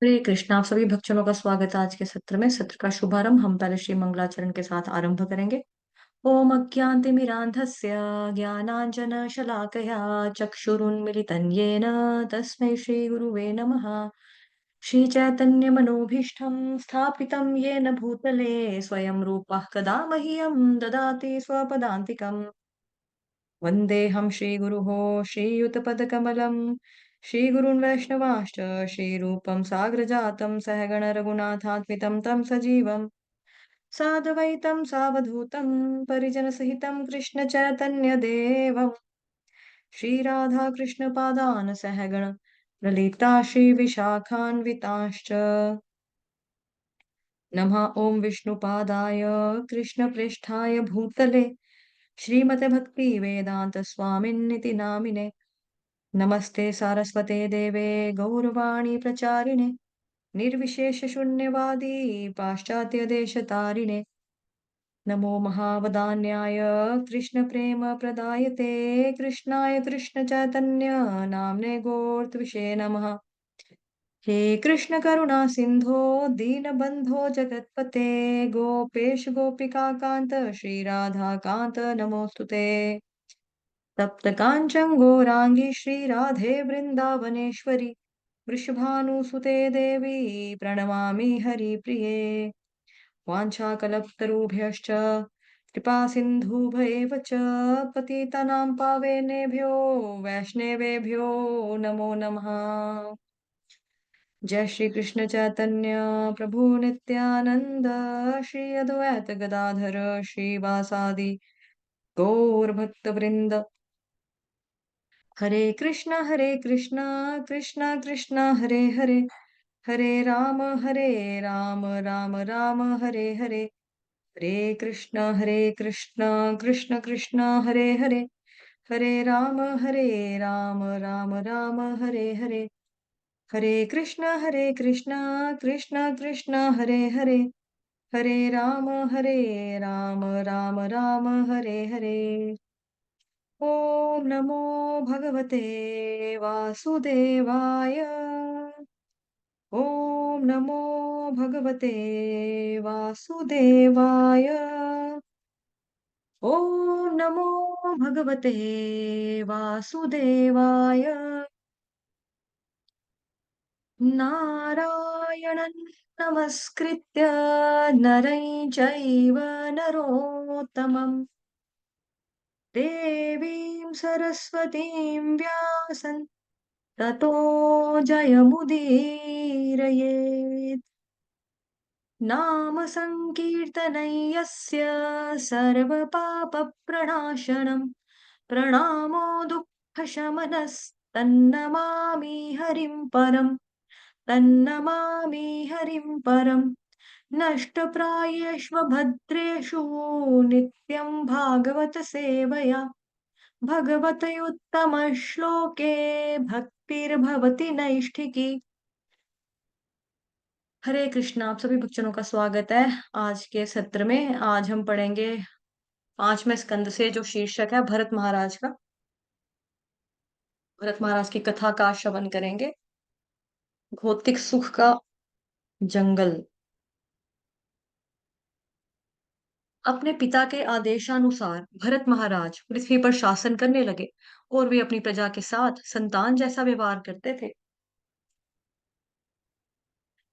हरे कृष्णा। आप सभी भक्तजनों का स्वागत है आज के सत्र में। सत्र का शुभारंभ हम पहले श्री मंगलाचरण के साथ आरंभ करेंगे। ओम अज्ञानतिमिरान्धस्य ज्ञानाञ्जनशलाकया चक्षुरुन्मिलितं येन तस्मै श्रीगुरुवे नमः। श्रीचैतन्यमनोभीष्टं स्थापितं येन भूतले स्वयं रूपः कदा मह्यं ददाति स्वपदान्तिकम्। वन्देऽहं श्रीगुरुः श्रीयुतपदकमलं श्रीगुरून् वैष्णवांश्च श्रीरूपं साग्रजातं सहगण रघुनाथान्वितं तं सजीवम् साद्वैतं सावधूतं परिजनसहितं कृष्णचैतन्यदेवम् श्रीराधाकृष्णपादान् सहगण ललिता श्रीविशाखान्वितांश्च नमः ॐ विष्णुपादाय कृष्णप्रेष्ठाय भूतले श्रीमते भक्ति वेदांत स्वामिन्निति नामिने नमस्ते सारस्वते देवे गौरवाणी प्रचारिणे निर्विशेष शून्यवादी पाश्चात्य देशतारिणे नमो महावदान्याय कृष्ण प्रेम प्रदायते कृष्णाय कृष्ण चैतन्य नाम्ने गोर्त्विषे नमः। हे कृष्ण करुणा सिंधो दीनबंधो जगत्पते गोपेश गोपिका कांत श्री राधा कांत नमोस्तुते। तप्त कांचन गौरांगी श्री राधे वृंदावनेश्वरी वृषभानुसुते देवी प्रणमामि हरिप्रिये। वाञ्छाकल्पतरुभ्यश्च कृपा सिन्धुभ्येव च पतितानां पावनेभ्यो वैष्णवेभ्यो नमो नमः। जय श्री कृष्ण चैतन्य प्रभु नित्यानंद श्री अद्वैत गदाधर श्रीवासादि गौर भक्त वृंद। हरे कृष्णा कृष्णा कृष्णा हरे हरे हरे राम राम राम हरे हरे हरे कृष्णा कृष्ण कृष्ण हरे हरे हरे राम राम हरे हरे हरे कृष्णा कृष्ण कृष्ण हरे हरे हरे राम राम हरे हरे। ओम नमो भगवते वासुदेवाय। ओम नमो भगवते वासुदेवाय। ओम नमो भगवते वासुदेवाय। नारायणं नमस्कृत्य नरं चैव नरोत्तमम् देवीं सरस्वतीं व्यासं ततो जयमुदीरयेत्। नाम संकीर्तनं यस्य सर्वपापप्रणाशनं प्रणामो दुःखशमनस्तन्नमामि हरिं परम् तन्नमामि हरिं परम्। नष्टप्रायेष्वभद्रेषु नित्यं भागवत सेवया भगवतयुत्तमश्लोके भक्तिर्भवति नैष्ठिकी। हरे कृष्णा। आप सभी भक्तजनों का स्वागत है आज के सत्र में। आज हम पढ़ेंगे 5वें स्कंद से, जो शीर्षक है भरत महाराज का। भरत महाराज की कथा का श्रवण करेंगे। भौतिक सुख का जंगल। अपने पिता के आदेशानुसार भरत महाराज पृथ्वी पर शासन करने लगे और वे अपनी प्रजा के साथ संतान जैसा व्यवहार करते थे।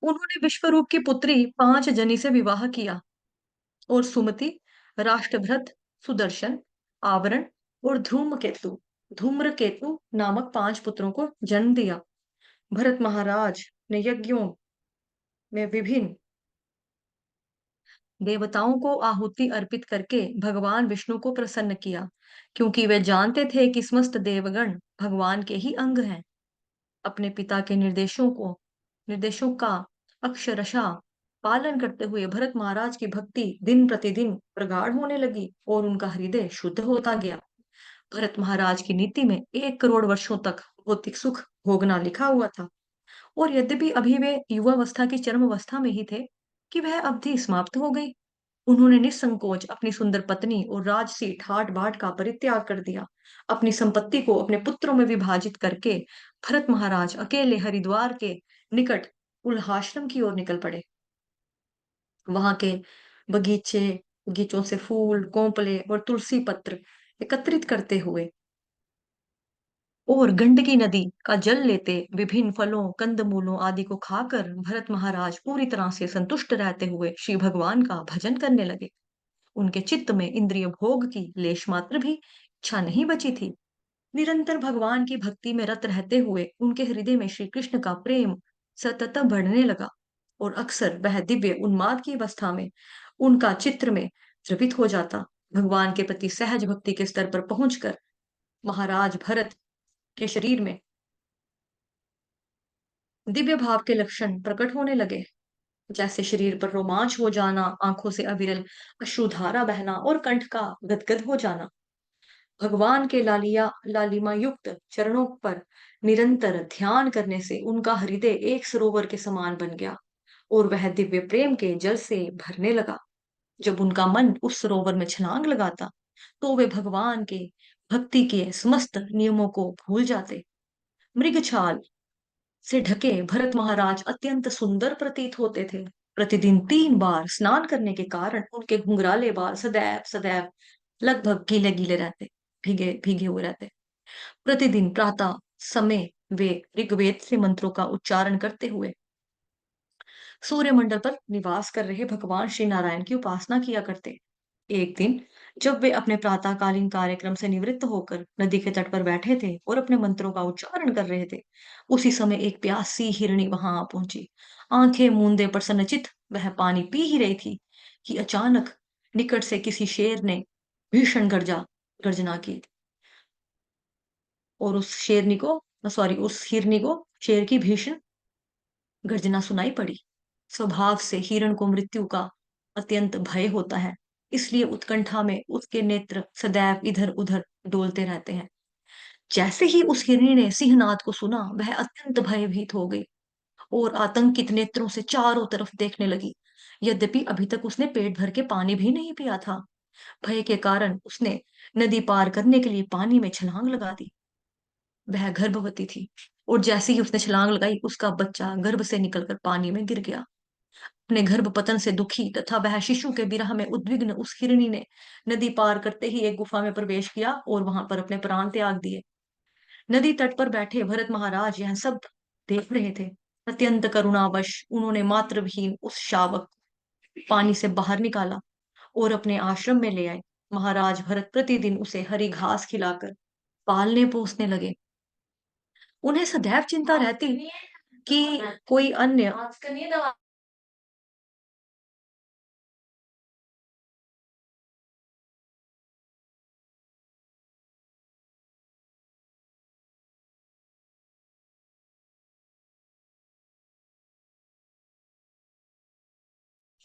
उन्होंने विश्वरूप की पुत्री पांच जनी से विवाह किया और सुमति, राष्ट्रभृत, सुदर्शन, आवरण और धूम्रकेतु नामक पांच पुत्रों को जन्म दिया। भरत महाराज ने यज्ञों में विभिन्न देवताओं को आहुति अर्पित करके भगवान विष्णु को प्रसन्न किया, क्योंकि वे जानते थे कि समस्त देवगण भगवान के ही अंग हैं। अपने पिता के निर्देशों का अक्षरशः पालन करते हुए भरत महाराज की भक्ति दिन प्रतिदिन प्रगाढ़ होने लगी और उनका हृदय शुद्ध होता गया। भरत महाराज की नीति में 1 करोड़ वर्षों तक भौतिक सुख भोगना लिखा हुआ था, और यद्यपि अभी वे युवावस्था की चरम अवस्था में ही थे कि वह अवधि समाप्त हो गई। उन्होंने निसंकोच अपनी सुंदर पत्नी और राजसी ठाट बाट का परित्याग कर दिया। अपनी संपत्ति को अपने पुत्रों में विभाजित करके भरत महाराज अकेले हरिद्वार के निकट उल्हाश्रम की ओर निकल पड़े। वहां के बगीचे बगीचों से फूल, कोंपले और तुलसी पत्र एकत्रित करते हुए और गंडकी नदी का जल लेते, विभिन्न फलों, कंदमूलों आदि को खाकर भरत महाराज पूरी तरह से संतुष्ट रहते हुए श्री भगवान का भजन करने लगे। उनके चित्त में इंद्रिय भोग की लेश मात्र भी इच्छा नहीं बची थी। निरंतर भगवान की भक्ति में रत रहते हुए उनके हृदय में श्री कृष्ण का प्रेम सतत बढ़ने लगा और अक्सर वह दिव्य उन्माद की अवस्था में उनका चित्र में द्रवित हो जाता। भगवान के प्रति सहज भक्ति के स्तर पर पहुंचकर महाराज भरत के शरीर में दिव्य भाव के लक्षण प्रकट होने लगे, जैसे शरीर पर रोमांच हो जाना, आंखों से अविरल अश्रुधारा बहना और कंठ का गदगद हो जाना। भगवान के लालिमा युक्त चरणों पर निरंतर ध्यान करने से उनका हृदय एक सरोवर के समान बन गया और वह दिव्य प्रेम के जल से भरने लगा। जब उनका मन उस सरोवर में छलांग लगाता, तो वे भगवान के भक्ति के समस्त नियमों को भूल जाते। मृग छाल से ढके भरत महाराज अत्यंत सुंदर प्रतीत होते थे। प्रतिदिन 3 बार स्नान करने के कारण उनके घुंघराले बाल सदैव सदैव लगभग गीले गीले रहते, भीगे भीगे हुए रहते। प्रतिदिन प्रातः समय वे ऋग्वेद से मंत्रों का उच्चारण करते हुए सूर्यमंडल पर निवास कर रहे भगवान श्री नारायण की उपासना किया करते। एक दिन जब वे अपने प्रातःकालीन कार्यक्रम से निवृत्त होकर नदी के तट पर बैठे थे और अपने मंत्रों का उच्चारण कर रहे थे, उसी समय एक प्यासी हिरणी वहां आ पहुंची। आंखें मूंदे प्रसन्नचित्त वह पानी पी ही रही थी कि अचानक निकट से किसी शेर ने भीषण गर्जना की और उस हिरनी को शेर की भीषण गर्जना सुनाई पड़ी। स्वभाव से हिरण को मृत्यु का अत्यंत भय होता है, इसलिए उत्कंठा में उसके नेत्र सदैव इधर उधर डोलते रहते हैं। जैसे ही उस हिरणी ने सिंहनाद को सुना, वह अत्यंत भयभीत हो गई और आतंकित नेत्रों से चारों तरफ देखने लगी। यद्यपि अभी तक उसने पेट भर के पानी भी नहीं पिया था। भय के कारण उसने नदी पार करने के लिए पानी में छलांग लगा दी। वह गर्भवती थी और जैसे ही उसने छलांग लगाई, उसका बच्चा गर्भ से निकलकर पानी में गिर गया। अपने गर्भ पतन से दुखी तथा वह शिशु के विरह में उद्विग्न उस हिरणी ने नदी पार करते ही एक गुफा में प्रवेश किया और वहां पर अपने प्राण त्याग दिए। नदी तट पर बैठे भरत महाराज यह सब देख रहे थे। अत्यंत करुणावश उन्होंने मातृविहीन उस शावक पानी से बाहर निकाला और अपने आश्रम में ले आए। महाराज भरत प्रतिदिन उसे हरी घास खिलाकर पालने पोसने लगे। उन्हें सदैव चिंता रहती कि कोई अन्य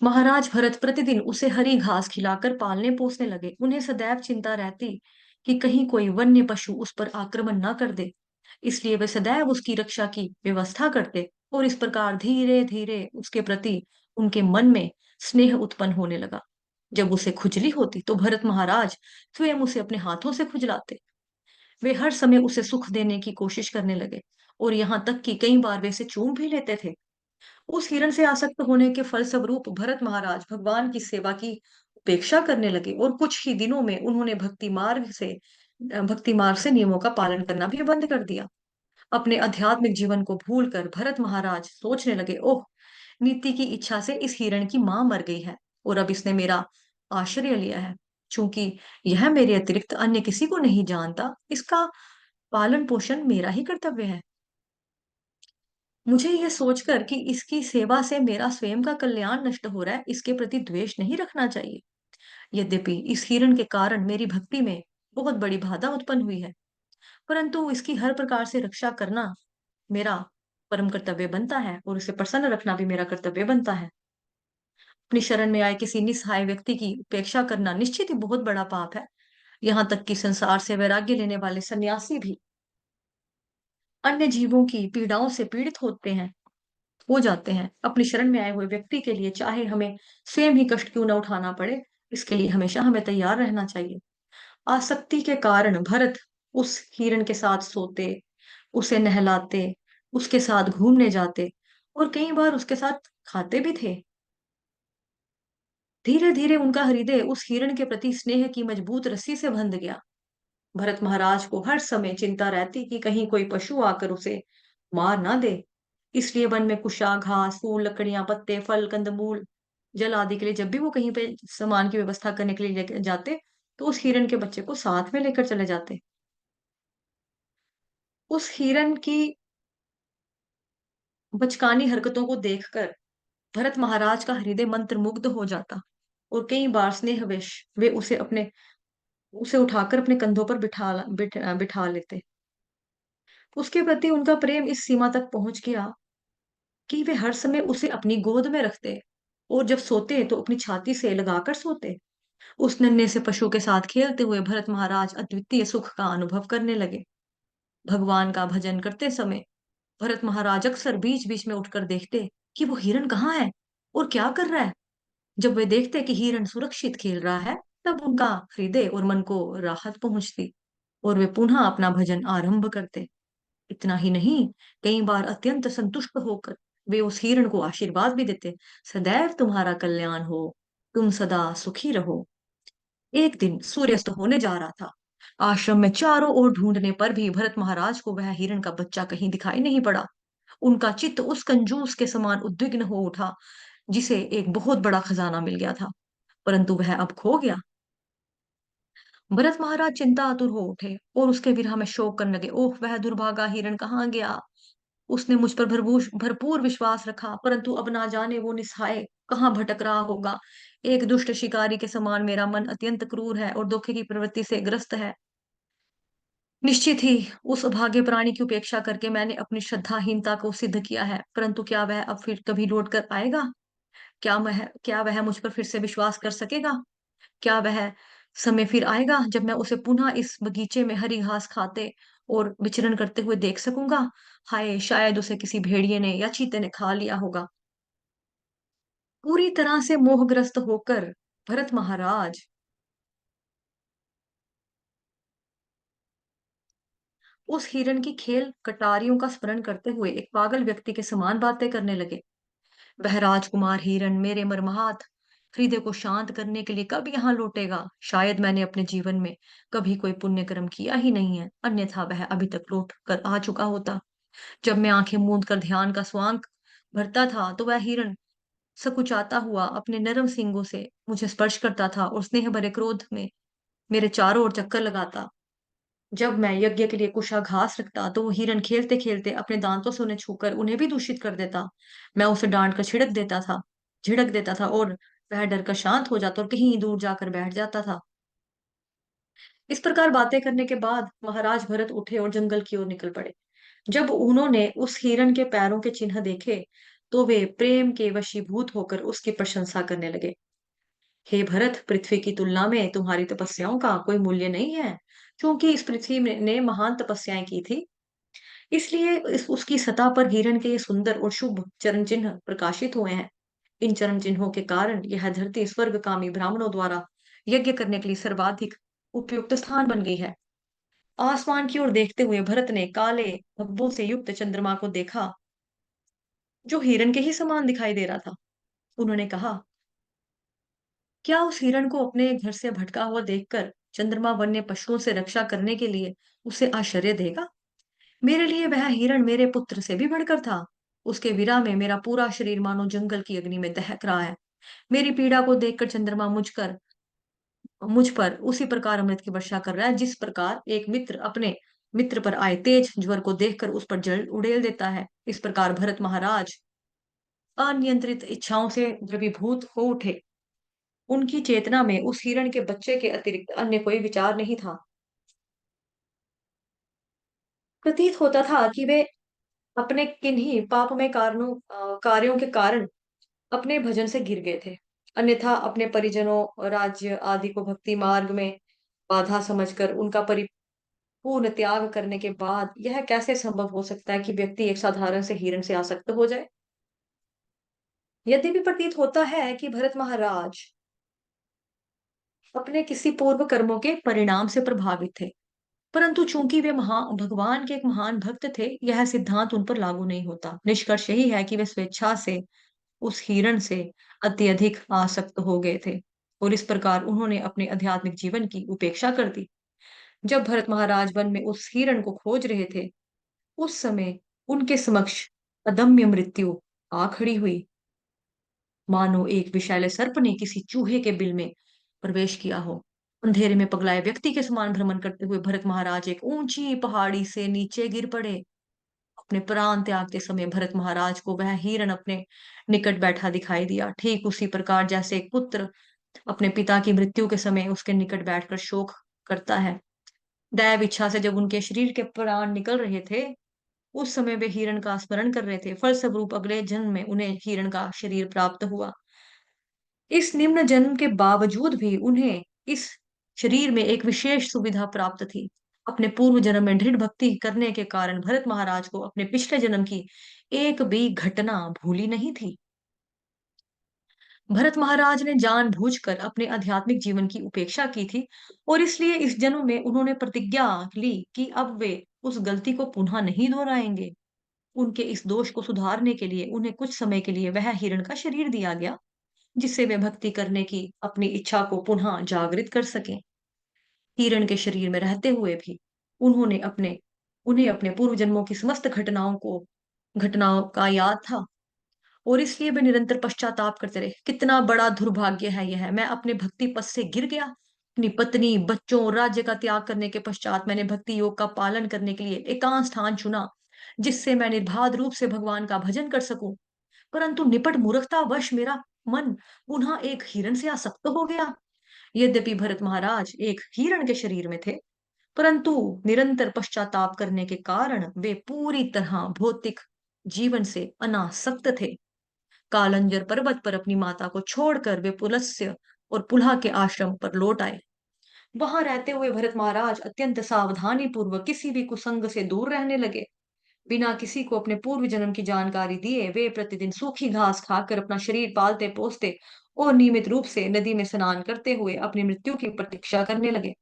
महाराज भरत प्रतिदिन उसे हरी घास खिलाकर पालने पोसने लगे। उन्हें सदैव चिंता रहती कि कहीं कोई वन्य पशु उस पर आक्रमण न कर दे, इसलिए वे सदैव उसकी रक्षा की व्यवस्था करते और इस प्रकार धीरे धीरे उसके प्रति उनके मन में स्नेह उत्पन्न होने लगा। जब उसे खुजली होती तो भरत महाराज स्वयं उसे अपने हाथों से खुजलाते। वे हर समय उसे सुख देने की कोशिश करने लगे और यहाँ तक कि कई बार वे उसे चूम भी लेते थे। उस हिरण से आसक्त होने के फलस्वरूप भरत महाराज भगवान की सेवा की उपेक्षा करने लगे और कुछ ही दिनों में उन्होंने भक्ति मार्ग से नियमों का पालन करना भी बंद कर दिया। अपने आध्यात्मिक जीवन को भूलकर भरत महाराज सोचने लगे, ओह, नीति की इच्छा से इस हिरण की मां मर गई है और अब इसने मेरा आश्रय लिया है। चूंकि यह मेरे अतिरिक्त अन्य किसी को नहीं जानता, इसका पालन पोषण मेरा ही कर्तव्य है। मुझे यह सोचकर कि इसकी सेवा से मेरा स्वयं का कल्याण नष्ट हो रहा है, इसके प्रति द्वेष नहीं रखना चाहिए। यद्यपि इस हिरण के कारण मेरी भक्ति में बहुत बड़ी बाधा उत्पन्न हुई है, परंतु इसकी हर प्रकार से रक्षा करना मेरा परम कर्तव्य बनता है और उसे प्रसन्न रखना भी मेरा कर्तव्य बनता है। अपनी शरण में आए किसी निसहाय व्यक्ति की उपेक्षा करना निश्चित ही बहुत बड़ा पाप है। यहाँ तक कि संसार से वैराग्य लेने वाले सन्यासी भी अन्य जीवों की पीड़ाओं से पीड़ित हो जाते हैं। अपनी शरण में आए हुए व्यक्ति के लिए चाहे हमें स्वयं ही कष्ट क्यों न उठाना पड़े, इसके लिए हमेशा हमें तैयार रहना चाहिए। आसक्ति के कारण भरत उस हिरण के साथ सोते, उसे नहलाते, उसके साथ घूमने जाते और कई बार उसके साथ खाते भी थे। धीरे-धीरे उनका हृदय उस हिरण के प्रति स्नेह की मजबूत रस्सी से बंध गया। भरत महाराज को हर समय चिंता रहती कि कहीं कोई पशु आकर उसे मार ना दे। इसलिए वन में कुशा, घास, फूल, लकड़ियां, पत्ते, फल, कंदमूल, जल आदि के लिए जब भी वो कहीं पे सामान की व्यवस्था करने के लिए लेके जाते, तो उस हिरण के बच्चे को साथ में लेकर चले जाते। उस हिरण की बचकानी हरकतों को देखकर भरत महाराज का हृदय मंत्रमुग्ध हो जाता और कई बार स्नेहवश वे उसे उठाकर अपने कंधों पर बिठा लेते। उसके प्रति उनका प्रेम इस सीमा तक पहुंच गया कि वे हर समय उसे अपनी गोद में रखते और जब सोते तो अपनी छाती से लगाकर सोते। उस नन्हे से पशु के साथ खेलते हुए भरत महाराज अद्वितीय सुख का अनुभव करने लगे। भगवान का भजन करते समय भरत महाराज अक्सर बीच बीच में उठकर देखते कि वो हिरण कहाँ है और क्या कर रहा है। जब वे देखते कि हिरण सुरक्षित खेल रहा है, तब उनका हृदय और मन को राहत पहुंचती और वे पुनः अपना भजन आरंभ करते। इतना ही नहीं, कई बार अत्यंत संतुष्ट होकर वे उस हिरण को आशीर्वाद भी देते, सदैव तुम्हारा कल्याण हो, तुम सदा सुखी रहो। एक दिन सूर्यास्त होने जा रहा था। आश्रम में चारों ओर ढूंढने पर भी भरत महाराज को वह हिरण का बच्चा कहीं दिखाई नहीं पड़ा। उनका चित्त उस कंजूस के समान उद्विग्न हो उठा, जिसे एक बहुत बड़ा खजाना मिल गया था, परंतु वह अब खो गया। भरत महाराज चिंतातुर हो उठे और उसके विरह में शोक करने लगे। ओह, वह दुर्भागा हिरण कहाँ गया? उसने मुझ पर भरपूर विश्वास रखा, परंतु अब ना जाने वो निस्सहाय कहाँ भटक रहा होगा। एक दुष्ट शिकारी के समान मेरा मन अत्यंत क्रूर है और धोखे की प्रवृत्ति से ग्रस्त है। निश्चित ही उस अभागे प्राणी की उपेक्षा करके मैंने अपनी श्रद्धाहीनता को सिद्ध किया है, परंतु क्या वह अब फिर कभी लौट कर आएगा? क्या वह मुझ पर फिर से विश्वास कर सकेगा? क्या वह समय फिर आएगा जब मैं उसे पुनः इस बगीचे में हरी घास खाते और विचरण करते हुए देख सकूंगा? हाय, शायद उसे किसी भेड़िए ने या चीते ने खा लिया होगा। पूरी तरह से मोहग्रस्त होकर भरत महाराज उस हिरण की खेल कटारियों का स्मरण करते हुए एक पागल व्यक्ति के समान बातें करने लगे। वह राजकुमार हिरण मेरे मर्माहत हृदय को शांत करने के लिए कब यहाँ लौटेगा? शायद मैंने अपने जीवन में कभी कोई पुण्य कर्म किया ही नहीं है, अन्यथा वह अभी तक लौट कर आ चुका होता। जब मैं आंखें मूंद कर ध्यान का स्वांग भरता था, तो वह हिरण सकुचाता हुआ अपने नरम सींगों से मुझे स्पर्श करता था और स्नेह भरे क्रोध में मेरे चारों ओर चक्कर लगाता। जब मैं यज्ञ के लिए कुशा घास रखता, तो वो हिरन खेलते-खेलते अपने दांतों से उन्हें छूकर उन्हें भी दूषित कर देता। मैं उसे डाँट कर झिड़क देता था और वह डर कर शांत हो जाता और कहीं दूर जाकर बैठ जाता था। इस प्रकार बातें करने के बाद महाराज भरत उठे और जंगल की ओर निकल पड़े। जब उन्होंने उस हिरन के पैरों के चिन्ह देखे, तो वे प्रेम के वशीभूत होकर उसकी प्रशंसा करने लगे। हे भरत, पृथ्वी की तुलना में तुम्हारी तपस्याओं का कोई मूल्य नहीं है, क्योंकि इस पृथ्वी में ने महान तपस्याएं की थी। इसलिए उसकी सतह पर हिरण के ये सुंदर और शुभ चरण चिन्ह प्रकाशित हुए हैं। इन चरण चिन्हों के कारण यह धरती स्वर्गकामी ब्राह्मणों द्वारा यज्ञ करने के लिए सर्वाधिक उपयुक्त स्थान बन गई है। आसमान की ओर देखते हुए भरत ने काले धब्बों से युक्त चंद्रमा को देखा, जो हिरण के ही समान दिखाई दे रहा था। उन्होंने कहा, क्या उस हिरण को अपने घर से भटका हुआ देखकर चंद्रमा वन्य पशुओं से रक्षा करने के लिए उसे आश्चर्य देगा? मेरे लिए वह हिरण मेरे पुत्र से भी बढ़कर था। उसके विरह में मेरा पूरा शरीर मानो जंगल की अग्नि में दहक रहा है। मेरी पीड़ा को देखकर चंद्रमा मुझ पर उसी प्रकार अमृत की वर्षा कर रहा है, जिस प्रकार एक मित्र अपने मित्र पर आए तेज ज्वर को देखकर उस पर जल उड़ेल देता है। इस प्रकार भरत महाराज अनियंत्रित इच्छाओं से द्रवीभूत हो उठे। उनकी चेतना में उस हिरण के बच्चे के अतिरिक्त अन्य कोई विचार नहीं था। प्रतीत होता था कि वे अपने किन्हीं पापमय कार्यों के कारण अपने भजन से गिर गए थे। अन्यथा अपने परिजनों, राज्य आदि को भक्ति मार्ग में बाधा समझकर उनका परिपूर्ण त्याग करने के बाद यह कैसे संभव हो सकता है कि व्यक्ति एक साधारण से हिरण से आसक्त हो जाए? यद्यपि प्रतीत होता है कि भरत महाराज अपने किसी पूर्व कर्मों के परिणाम से प्रभावित थे। परंतु चूंकि वे भगवान के एक महान भक्त थे, यह सिद्धांत उन पर लागू नहीं होता। निष्कर्ष यही है कि वे स्वेच्छा से उस हिरण से अत्यधिक आसक्त हो गए थे और इस प्रकार उन्होंने अपने आध्यात्मिक जीवन की उपेक्षा कर दी। जब भरत महाराज वन में उस हिरण को खोज रहे थे, उस समय उनके समक्ष अदम्य मृत्यु आ खड़ी हुई, मानो एक विषैले सर्प ने किसी चूहे के बिल में प्रवेश किया हो। अंधेरे में पगलाए व्यक्ति के समान भ्रमण करते हुए भरत महाराज एक ऊंची पहाड़ी से नीचे गिर पड़े। अपने प्राण त्यागते समय भरत महाराज को वह हिरण अपने निकट बैठा दिखाई दिया, ठीक उसी प्रकार जैसे एक पुत्र अपने पिता की मृत्यु के समय उसके निकट बैठकर शोक करता है। दैव इच्छा से जब उनके शरीर के प्राण निकल रहे थे, उस समय वे हिरण का स्मरण कर रहे थे। फलस्वरूप अगले जन्म में उन्हें हिरण का शरीर प्राप्त हुआ। इस निम्न जन्म के बावजूद भी उन्हें इस शरीर में एक विशेष सुविधा प्राप्त थी। अपने पूर्व जन्म में दृढ़ भक्ति करने के कारण भरत महाराज को अपने पिछले जन्म की एक भी घटना भूली नहीं थी। भरत महाराज ने जानबूझकर अपने आध्यात्मिक जीवन की उपेक्षा की थी और इसलिए इस जन्म में उन्होंने प्रतिज्ञा ली कि अब वे उस गलती को पुनः नहीं दोहराएंगे। उनके इस दोष को सुधारने के लिए उन्हें कुछ समय के लिए वह हिरण का शरीर दिया गया, जिससे वे भक्ति करने की अपनी इच्छा को पुनः जागृत कर सकें। हिरण के शरीर में रहते हुए भी उन्होंने अपने उन्हें अपने पूर्व जन्मों की समस्त घटनाओं का याद था और इसलिए वे निरंतर पश्चाताप करते रहे। कितना बड़ा दुर्भाग्य है यह! मैं अपने भक्ति पथ से गिर गया। अपनी पत्नी, बच्चों और राज्य का त्याग करने के पश्चात मैंने भक्ति योग का पालन करने के लिए एकांत स्थान चुना, जिससे मैं निर्बाध रूप से भगवान का भजन कर सकूं। परंतु निपट मूर्खतावश मेरा मन पुनः एक हिरण से आसक्त हो गया। यद्यपि भरत महाराज एक हिरण के शरीर में थे, परंतु निरंतर पश्चाताप करने के कारण वे पूरी तरह भौतिक जीवन से अनासक्त थे। कालंजर पर्वत पर अपनी माता को छोड़कर वे पुलस्त्य और पुलह के आश्रम पर लौट आए। वहां रहते हुए भरत महाराज अत्यंत सावधानी पूर्वक किसी भी कुसंग से दूर रहने लगे। बिना किसी को अपने पूर्व जन्म की जानकारी दिए वे प्रतिदिन सूखी घास खाकर अपना शरीर पालते पोसते और नियमित रूप से नदी में स्नान करते हुए अपनी मृत्यु की प्रतीक्षा करने लगे।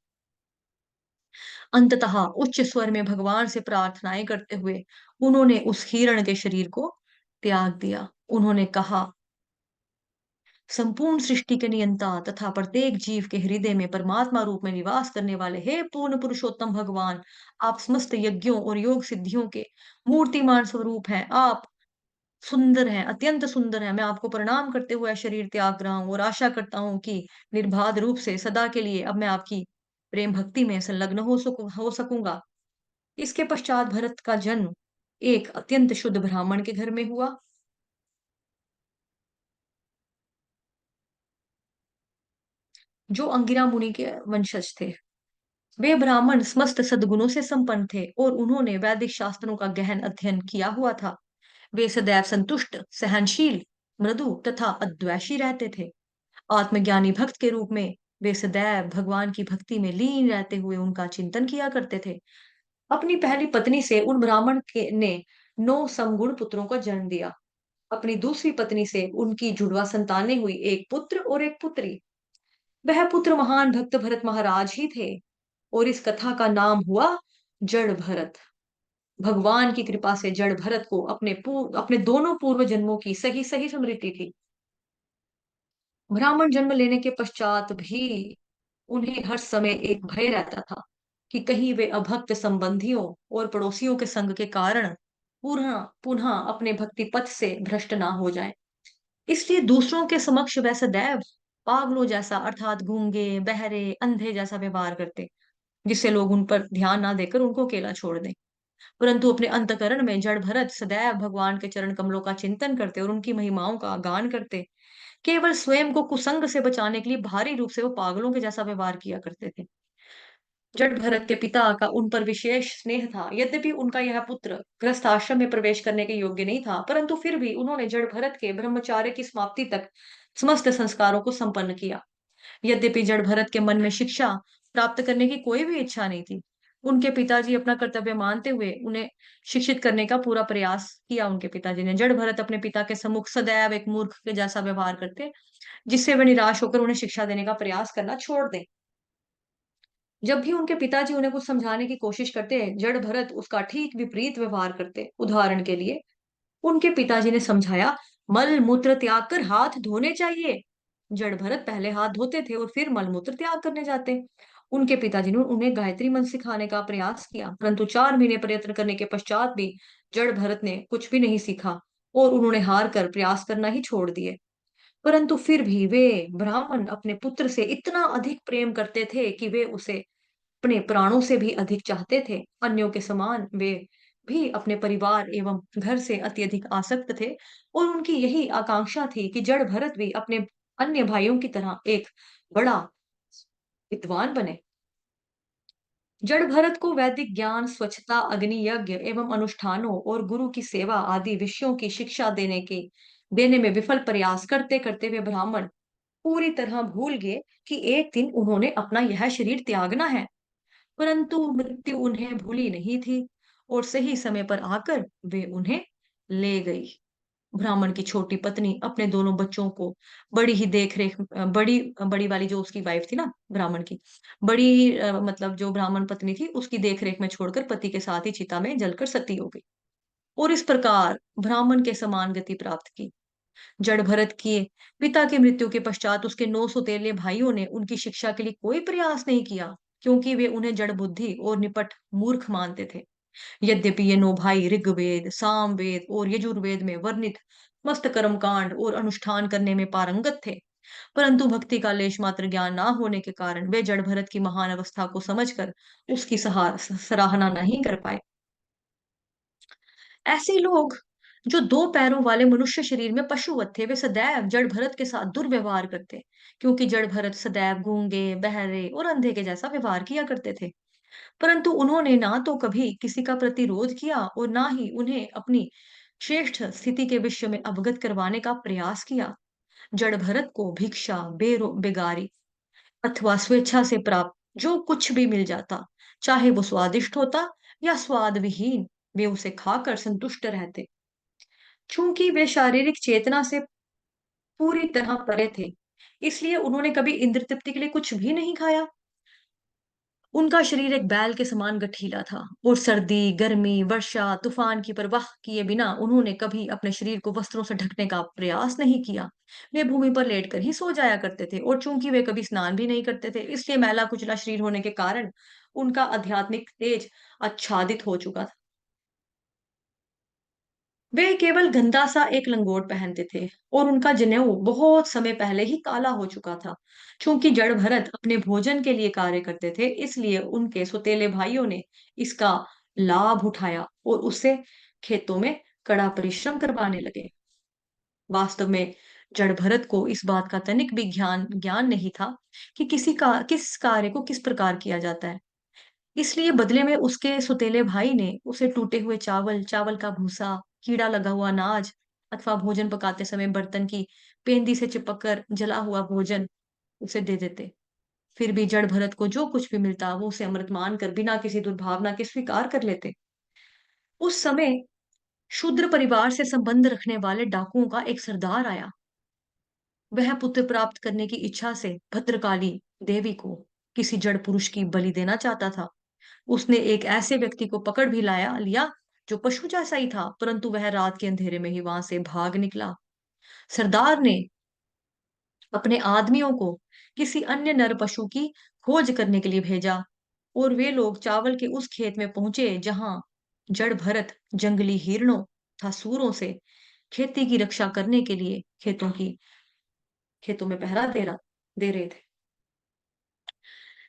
अंततः उच्च स्वर में भगवान से प्रार्थनाएं करते हुए उन्होंने उस हिरण के शरीर को त्याग दिया। उन्होंने कहा, संपूर्ण सृष्टि के नियंता तथा प्रत्येक जीव के हृदय में परमात्मा रूप में निवास करने वाले हे पूर्ण पुरुषोत्तम भगवान, आप समस्त यज्ञों और योग सिद्धियों के मूर्तिमान स्वरूप हैं। आप सुंदर हैं, अत्यंत सुंदर हैं। मैं आपको प्रणाम करते हुए शरीर त्याग रहा हूँ और आशा करता हूँ कि निर्बाध रूप से सदा के लिए अब मैं आपकी प्रेम भक्ति में संलग्न हो सकूंगा। इसके पश्चात भरत का जन्म एक अत्यंत शुद्ध ब्राह्मण के घर में हुआ, जो अंगिरा मुनि के वंशज थे। वे ब्राह्मण समस्त सद्गुणों से संपन्न थे और उन्होंने वैदिक शास्त्रों का गहन अध्ययन किया हुआ था। वे सदैव संतुष्ट, सहनशील, मृदु तथा अद्वेषी रहते थे। आत्मज्ञानी भक्त के रूप में वे सदैव भगवान की भक्ति में लीन रहते हुए उनका चिंतन किया करते थे। अपनी पहली पत्नी से उन ने 9 समगुण पुत्रों को जन्म दिया। अपनी दूसरी पत्नी से उनकी जुड़वा संतानें हुई, एक पुत्र और एक पुत्री। वह पुत्र महान भक्त भरत महाराज ही थे और इस कथा का नाम हुआ जड़ भरत। भगवान की कृपा से जड़ भरत को अपने दोनों पूर्व जन्मों की सही सही स्मृति थी। ब्राह्मण जन्म लेने के पश्चात भी उन्हें हर समय एक भय रहता था कि कहीं वे अभक्त संबंधियों और पड़ोसियों के संग के कारण पुनः पुनः अपने भक्ति पथ से भ्रष्ट ना हो जाएं। इसलिए दूसरों के समक्ष वह सदैव पागलों जैसा अर्थात गूंगे, बहरे, अंधे जैसा व्यवहार करते, जिससे लोग उन पर ध्यान ना देकर उनको अकेला छोड़ दें। परंतु अपने अंतःकरण में जड़ भरत सदैव भगवान के चरण कमलों का चिंतन करते और उनकी महिमाओं का गान करते। केवल स्वयं को कुसंग से बचाने के लिए भारी रूप से वो पागलों के जैसा व्यवहार किया करते थे। जड़ भरत के पिता का उन पर विशेष स्नेह था। यद्यपि उनका यह पुत्र गृहस्थ आश्रम में प्रवेश करने के योग्य नहीं था, परंतु फिर भी उन्होंने जड़ भरत के ब्रह्मचार्य की समाप्ति तक समस्त संस्कारों को संपन्न किया। यद्यपि जड़ भरत के मन में शिक्षा प्राप्त करने की कोई भी इच्छा नहीं थी, उनके पिताजी अपना कर्तव्य मानते हुए उन्हें शिक्षित करने का पूरा प्रयास किया। उनके पिताजी ने जड़ भरत अपने पिता के सम्मुख सदैव एक मूर्ख के जैसा व्यवहार करते, जिससे वे निराश होकर उन्हें शिक्षा देने का प्रयास करना छोड़ दें। जब भी उनके पिताजी उन्हें कुछ समझाने की कोशिश करते, जड़ भरत उसका ठीक विपरीत व्यवहार करते। उदाहरण के लिए, उनके पिताजी ने समझाया, मल मूत्र त्याग कर हाथ धोने चाहिए। जड़ भरत पहले हाथ धोते थे और फिर मल मूत्र त्याग करने जाते। उनके पिताजी ने उन्हें गायत्री मंत्र सिखाने का प्रयास किया, परंतु 4 महीने प्रयत्न करने के पश्चात भी जड़ भरत ने कुछ भी नहीं सीखा और उन्होंने हार कर प्रयास करना ही छोड़ दिए। परंतु फिर भी वे ब्राह्मण अपने पुत्र से इतना अधिक प्रेम करते थे कि वे उसे अपने प्राणों से भी अधिक चाहते थे। अन्यों के समान वे भी अपने परिवार एवं घर से अत्यधिक आसक्त थे और उनकी यही आकांक्षा थी कि जड़ भरत भी अपने अन्य भाइयों की तरह एक बड़ा विद्वान बने। जड़ भरत को वैदिक ज्ञान, स्वच्छता, अग्नि यज्ञ एवं अनुष्ठानों और गुरु की सेवा आदि विषयों की शिक्षा देने में विफल प्रयास करते करते वे ब्राह्मण पूरी तरह भूल गए कि एक दिन उन्होंने अपना यह शरीर त्यागना है। परंतु मृत्यु उन्हें भूली नहीं थी और सही समय पर आकर वे उन्हें ले गई। ब्राह्मण की छोटी पत्नी अपने दोनों बच्चों को बड़ी ही देख-रेख बड़ी बड़ी वाली जो उसकी वाइफ थी ना ब्राह्मण की, बड़ी मतलब जो ब्राह्मण पत्नी थी उसकी देख-रेख में छोड़कर पति के साथ ही चिता में जलकर सती हो गई और इस प्रकार ब्राह्मण के समान गति प्राप्त की। जड़ भरत के पिता की मृत्यु के पश्चात उसके 9 सौतेले भाइयों ने उनकी शिक्षा के लिए कोई प्रयास नहीं किया, क्योंकि वे उन्हें जड़ बुद्धि और निपट मूर्ख मानते थे। यद्यपि ये 9 भाई ऋग्वेद, सामवेद और यजुर्वेद में वर्णित समस्त कर्मकांड और अनुष्ठान करने में पारंगत थे, परंतु भक्ति का लेश मात्र ज्ञान ना होने के कारण वे जड़ भरत की महान अवस्था को समझकर उसकी सराहना नहीं कर पाए। ऐसे लोग जो 2 पैरों वाले मनुष्य शरीर में पशुवत थे, वे सदैव जड़ भरत के साथ दुर्व्यवहार करते, क्योंकि जड़ भरत सदैव गूंगे, बहरे और अंधे के जैसा व्यवहार किया करते थे। परंतु उन्होंने ना तो कभी किसी का प्रतिरोध किया और ना ही उन्हें अपनी श्रेष्ठ स्थिति के विषय में अवगत करवाने का प्रयास किया। जड़ भरत को भिक्षा, बेगारी अथवा स्वेच्छा से प्राप्त जो कुछ भी मिल जाता, चाहे वो स्वादिष्ट होता या स्वाद विहीन, वे उसे खाकर संतुष्ट रहते। चूंकि वे शारीरिक चेतना से पूरी तरह परे थे, इसलिए उन्होंने कभी इंद्र तृप्ति के लिए कुछ भी नहीं खाया। उनका शरीर एक बैल के समान गठीला था और सर्दी, गर्मी, वर्षा, तूफान की परवाह किए बिना उन्होंने कभी अपने शरीर को वस्त्रों से ढकने का प्रयास नहीं किया। वे भूमि पर लेटकर ही सो जाया करते थे और चूंकि वे कभी स्नान भी नहीं करते थे, इसलिए मैला कुचला शरीर होने के कारण उनका आध्यात्मिक तेज आच्छादित हो चुका था। वे केवल गंदा सा एक लंगोट पहनते थे और उनका जनेऊ बहुत समय पहले ही काला हो चुका था। चूंकि जड़ भरत अपने भोजन के लिए कार्य करते थे, इसलिए उनके सौतेले भाइयों ने इसका लाभ उठाया और उससे खेतों में कड़ा परिश्रम करवाने लगे। वास्तव में जड़ भरत को इस बात का तनिक भी ज्ञान ज्ञान नहीं था कि किस कार्य को किस प्रकार किया जाता है। इसलिए बदले में उसके सौतेले भाई ने उसे टूटे हुए चावल, चावल का भूसा, कीड़ा लगा हुआ अनाज अथवा भोजन पकाते समय बर्तन की पेंदी से चिपक कर जला हुआ भोजन उसे दे देते। फिर भी जड़ भरत को जो कुछ भी मिलता वो उसे अमृत मानकर बिना किसी दुर्भावना के स्वीकार कर लेते। उस समय शूद्र परिवार से संबंध रखने वाले डाकुओं का एक सरदार आया। वह पुत्र प्राप्त करने की इच्छा से भद्रकाली देवी को किसी जड़ पुरुष की बलि देना चाहता था। उसने एक ऐसे व्यक्ति को पकड़ भी लिया जो पशु जैसा ही था, परंतु वह रात के अंधेरे में ही वहां से भाग निकला। सरदार ने अपने आदमियों को किसी अन्य नर पशु की खोज करने के लिए भेजा और वे लोग चावल के उस खेत में पहुंचे जहां जड़ भरत जंगली हिरणों तथा सूरों से खेती की रक्षा करने के लिए खेतों में पहरा दे रहे थे।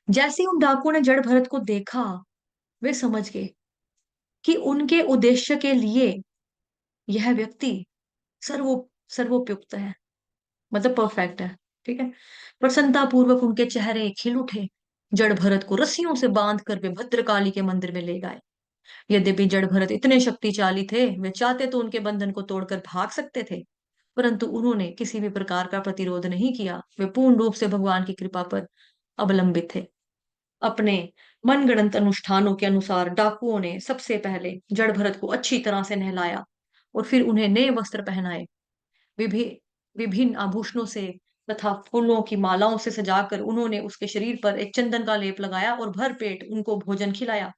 जैसे ही उन डाकुओं ने जड़ भरत को देखा, वे समझ गए कि उनके उद्देश्य के लिए यह व्यक्ति सर्वो सर्वोपयुक्त है, मतलब परफेक्ट है। ठीक है। प्रसन्नता पूर्वक उनके चेहरे खिल उठे। जड़ भरत को रस्सियों से बांध कर वे भद्रकाली के मंदिर में ले गए। यद्यपि जड़ भरत इतने शक्तिशाली थे, वे चाहते तो उनके बंधन को तोड़कर भाग सकते थे, परंतु उन्होंने किसी भी प्रकार का प्रतिरोध नहीं किया। वे पूर्ण रूप से भगवान की कृपा पर अवलंबित थे। अपने मनगढ़ंत अनुष्ठानों के अनुसार डाकुओं ने सबसे पहले जड़ भरत को अच्छी तरह से नहलाया और फिर उन्हें नए वस्त्र पहनाए। विभि विभिन्न आभूषणों से तथा फूलों की मालाओं से सजाकर उन्होंने उसके शरीर पर एक चंदन का लेप लगाया और भर पेट उनको भोजन खिलाया।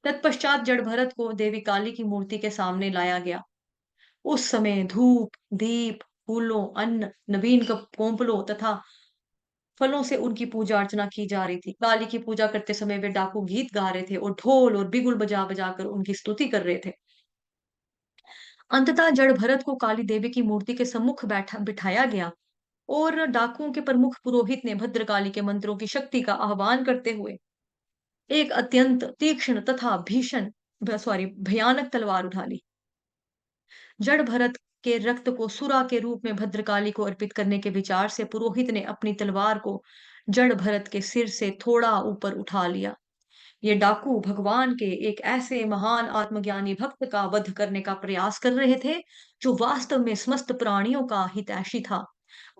तत्पश्चात जड़ भरत को देवी काली की मूर्ति के सामने लाया गया। उस समय धूप, दीप, फूलों, अन्न, नवीन कोंपलों तथा फलों से उनकी पूजा अर्चना की जा रही थी। काली की पूजा करते समय वे डाकू गीत गा रहे थे और ढोल और बिगुल बजा बजा कर उनकी स्तुति कर रहे थे। अंततः जड़ भरत को काली देवी की मूर्ति के सम्मुख बैठा बिठाया गया और डाकुओं के प्रमुख पुरोहित ने भद्रकाली के मंत्रों की शक्ति का आह्वान करते हुए एक अत्यंत तीक्ष्ण तथा भयानक तलवार उठा ली। जड़ भरत के रक्त को सुरा के रूप में भद्रकाली को अर्पित करने के विचार से पुरोहित ने अपनी तलवार को जड़ भरत के सिर से थोड़ा ऊपर उठा लिया। ये डाकू भगवान के एक ऐसे महान आत्मज्ञानी भक्त का वध करने का प्रयास कर रहे थे जो वास्तव में समस्त प्राणियों का हितैषी था।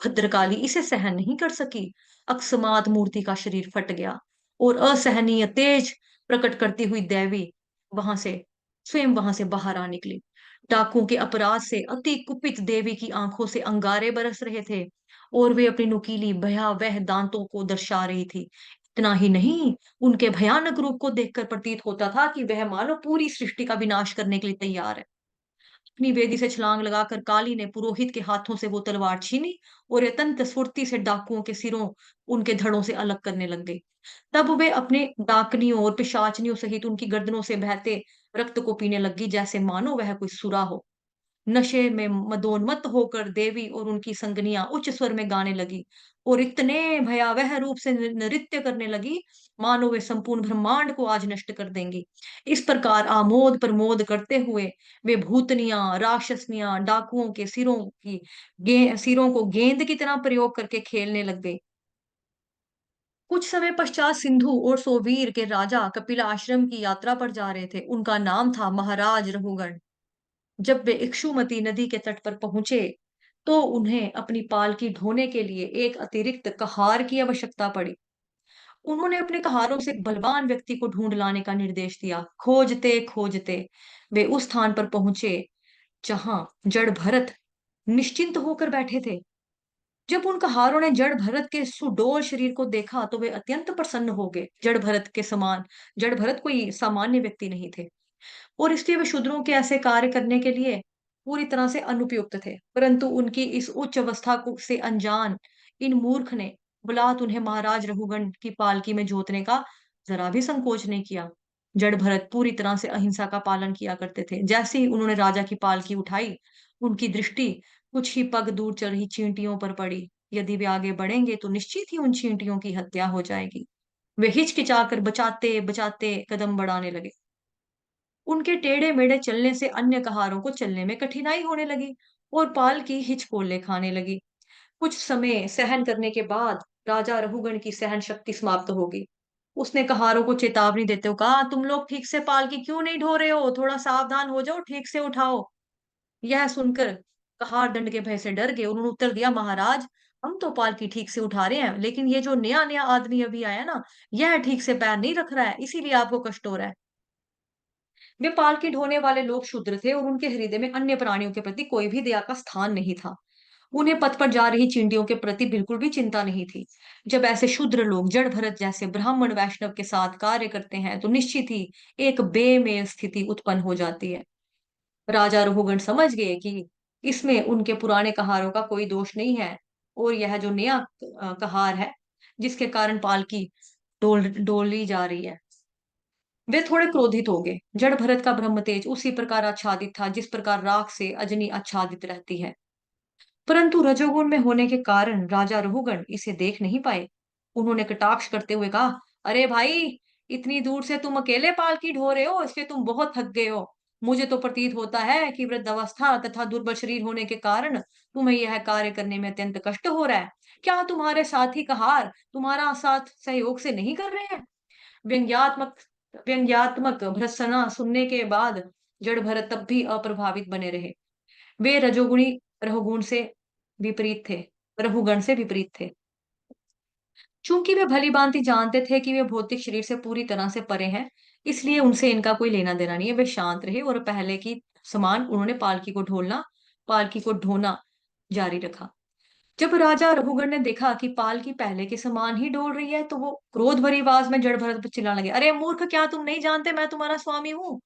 भद्रकाली इसे सहन नहीं कर सकी। अकस्मात मूर्ति का शरीर फट गया और असहनीय तेज प्रकट करती हुई देवी वहां से वहां से बाहर आ निकली। डाकुओं के अपराध से अति कुपित देवी की आंखों से अंगारे बरस रहे थे और वे अपनी नुकीली भयावह दांतों को दर्शा रही थी। इतना ही नहीं, उनके भयानक रूप को देखकर प्रतीत होता था कि वह मानो पूरी सृष्टि का विनाश करने के लिए तैयार है। अपनी वेदी से छलांग लगाकर काली ने पुरोहित के हाथों से वो तलवार छीनी और अत्यंत फुर्ती से डाकुओं के सिरों उनके धड़ों से अलग करने लग गई। तब वे अपने डाकनियों और पिशाचनियों सहित उनकी गर्दनों से बहते रक्त को पीने लगी जैसे मानो वह कोई सुरा हो। नशे में मदोन्मत्त होकर देवी और उनकी संगनियां उच्च स्वर में गाने लगी और इतने भयावह रूप से नृत्य करने लगी मानो वे संपूर्ण ब्रह्मांड को आज नष्ट कर देंगी। इस प्रकार आमोद प्रमोद करते हुए वे भूतनियां, राक्षसनियां डाकुओं के सिरों को गेंद की तरह प्रयोग करके खेलने लग गई। कुछ समय पश्चात सिंधु और सोवीर के राजा कपिला आश्रम की यात्रा पर जा रहे थे। उनका नाम था महाराज रघुगण। जब वे इक्षुमती नदी के तट पर पहुंचे तो उन्हें अपनी पालकी ढोने के लिए एक अतिरिक्त कहार की आवश्यकता पड़ी। उन्होंने अपने कहारों से एक बलवान व्यक्ति को ढूंढ लाने का निर्देश दिया। खोजते खोजते वे उस स्थान पर पहुंचे जहां जड़ भरत निश्चिंत होकर बैठे थे। जब उन कहारों ने जड़ भरत के सुडौल शरीर को देखा तो वे अत्यंत प्रसन्न हो गए। जड़ भरत कोई सामान्य व्यक्ति नहीं थे और इसलिए वे शूद्रों के ऐसे कार्य करने के लिए पूरी तरह से अनुपयुक्त थे। परंतु उनकी इस उच्च अवस्था को से अनजान इन मूर्ख ने बुलात उन्हें महाराज रघुगण की पालकी में जोतने का जरा भी संकोच नहीं किया। जड़ भरत पूरी तरह से अहिंसा का पालन किया करते थे। जैसे ही उन्होंने राजा की पालकी उठाई, उनकी दृष्टि कुछ ही पग दूर चल रही चींटियों पर पड़ी। यदि वे आगे बढ़ेंगे तो निश्चित ही उन चींटियों की हत्या हो जाएगी। वे हिचकिचाकर बचाते बचाते कदम बढ़ाने लगे। उनके टेढ़े मेढ़े चलने से अन्य कहारों को चलने में कठिनाई होने लगी और पालकी हिचकोले खाने लगी। कुछ समय सहन करने के बाद राजा रघुगण की सहन शक्ति समाप्त हो गई। उसने कहारों को चेतावनी देते हुए कहा, तुम लोग ठीक से पालकी क्यों नहीं ढो रहे हो? थोड़ा सावधान हो जाओ, ठीक से उठाओ। यह सुनकर कहार दंड के भय से डर गए। उन्होंने उत्तर दिया, महाराज हम तो पालकी ठीक से उठा रहे हैं, लेकिन ये जो नया नया आदमी अभी आया ना, यह ठीक से पैर नहीं रख रहा है, इसीलिए आपको कष्ट हो रहा है। वे पालकी ढोने वाले लोग शूद्र थे और उनके हृदय में अन्य प्राणियों के प्रति कोई भी दया का स्थान नहीं था। उन्हें पथ पर जा रही चींटियों के प्रति बिल्कुल भी चिंता नहीं थी। जब ऐसे शूद्र लोग जड़ भरत जैसे ब्राह्मण वैष्णव के साथ कार्य करते हैं तो निश्चित ही एक बेमेल स्थिति उत्पन्न हो जाती है। राजा रघुगण समझ गए कि इसमें उनके पुराने कहारों का कोई दोष नहीं है और यह जो नया कहार है जिसके कारण पालकी डोली जा रही है। वे थोड़े क्रोधित हो गए। जड़ भरत का ब्रह्म तेज उसी प्रकार आच्छादित था जिस प्रकार राख से अजनी आच्छादित रहती है। परंतु रजोगुण में होने के कारण राजा रघुगण इसे देख नहीं पाए। उन्होंने कटाक्ष करते हुए कहा, अरे भाई, इतनी दूर से तुम अकेले पालकी ढो रहे हो, इसलिए तुम बहुत थक गए हो। मुझे तो प्रतीत होता है कि वृद्धावस्था तथा दुर्बल शरीर होने के कारण तुम्हें यह कार्य करने में अत्यंत कष्ट हो रहा है। क्या तुम्हारे साथी कहार तुम्हारा साथ सहयोग से नहीं कर रहे हैं? व्यंग्यात्मक व्यंग्यात्मक भर्त्सना सुनने के बाद जड़ भरत तब भी अप्रभावित बने रहे। वे रजोगुणी रहुगुण से विपरीत थे रहुगण से विपरीत थे। चूंकि वे भली भांति जानते थे कि वे भौतिक शरीर से पूरी तरह से परे हैं, इसलिए उनसे इनका कोई लेना देना नहीं है। वे शांत रहे और पहले की समान उन्होंने पालकी को ढोना जारी रखा। जब राजा रघुगण ने देखा कि पालकी पहले के समान ही डोल रही है, तो वो क्रोध भरी आवाज में जड़ भरत पर चिल्लाने लगे, अरे मूर्ख, क्या तुम नहीं जानते मैं तुम्हारा स्वामी हूँ?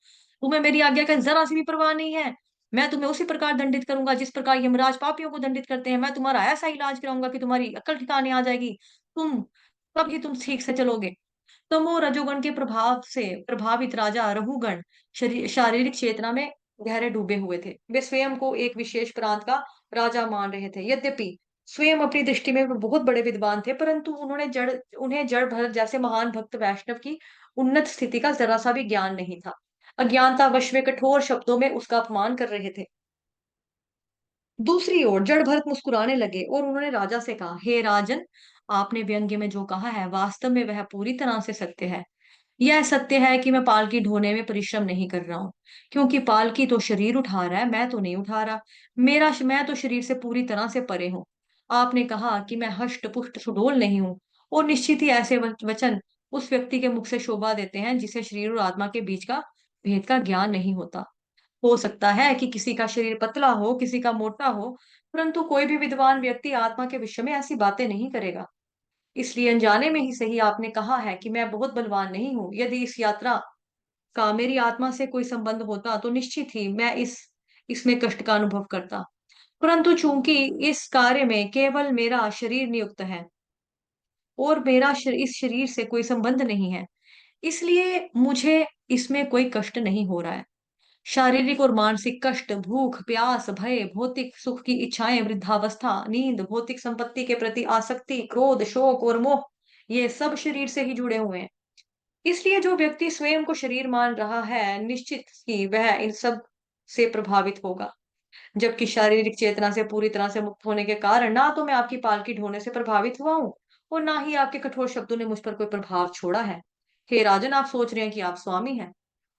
तुम्हें मेरी आज्ञा का जरा सी भी परवाह नहीं है। मैं तुम्हें उसी प्रकार दंडित करूंगा जिस प्रकार यमराज पापियों को दंडित करते हैं। मैं तुम्हारा ऐसा इलाज कराऊंगा कि तुम्हारी अक्ल ठिकाने आ जाएगी। तुम तब ही तुम ठीक से चलोगे। तमो रजोगुण के प्रभाव से प्रभावित राजा रघुगण शारीरिक चेतना में गहरे डूबे हुए थे। वे स्वयं को एक विशेष प्रांत का राजा मान रहे थे। यद्यपि स्वयं अपनी दृष्टि में वे बहुत बड़े विद्वान थे, परंतु उन्हें जड़ भरत जैसे महान भक्त वैष्णव की उन्नत स्थिति का जरा सा भी ज्ञान नहीं था। अज्ञानतावश वे कठोर शब्दों में उसका अपमान कर रहे थे। दूसरी ओर जड़ भरत मुस्कुराने लगे और उन्होंने राजा से कहा, हे राजन, आपने व्यंग्य में जो कहा है वास्तव में वह पूरी तरह से सत्य है। यह सत्य है कि मैं पालकी ढोने में परिश्रम नहीं कर रहा हूँ, क्योंकि पालकी तो शरीर उठा रहा है, मैं तो नहीं उठा रहा। मैं तो शरीर से पूरी तरह से परे हूँ। आपने कहा कि मैं हष्ट पुष्ट सुडौल नहीं हूँ, और निश्चित ही ऐसे वचन उस व्यक्ति के मुख से शोभा देते हैं जिसे शरीर और आत्मा के बीच का भेद का ज्ञान नहीं होता। हो सकता है कि किसी का शरीर पतला हो, किसी का मोटा हो, परंतु कोई भी विद्वान व्यक्ति आत्मा के विषय में ऐसी बातें नहीं करेगा। इसलिए अनजाने में ही सही आपने कहा है कि मैं बहुत बलवान नहीं हूँ। यदि इस यात्रा का मेरी आत्मा से कोई संबंध होता तो निश्चित ही मैं इसमें कष्ट का अनुभव करता। परंतु चूंकि इस कार्य में केवल मेरा शरीर नियुक्त है और इस शरीर से कोई संबंध नहीं है, इसलिए मुझे इसमें कोई कष्ट नहीं हो रहा है। शारीरिक और मानसिक कष्ट, भूख, प्यास, भय, भौतिक सुख की इच्छाएं, वृद्धावस्था, नींद, भौतिक संपत्ति के प्रति आसक्ति, क्रोध, शोक और मोह, ये सब शरीर से ही जुड़े हुए हैं। इसलिए जो व्यक्ति स्वयं को शरीर मान रहा है, निश्चित ही वह इन सब से प्रभावित होगा। जबकि शारीरिक चेतना से पूरी तरह से मुक्त होने के कारण ना तो मैं आपकी पालकी ढोने से प्रभावित हुआ हूँ, और ना ही आपके कठोर शब्दों ने मुझ पर कोई प्रभाव छोड़ा है। हे राजन, आप सोच रहे हैं कि आप स्वामी हैं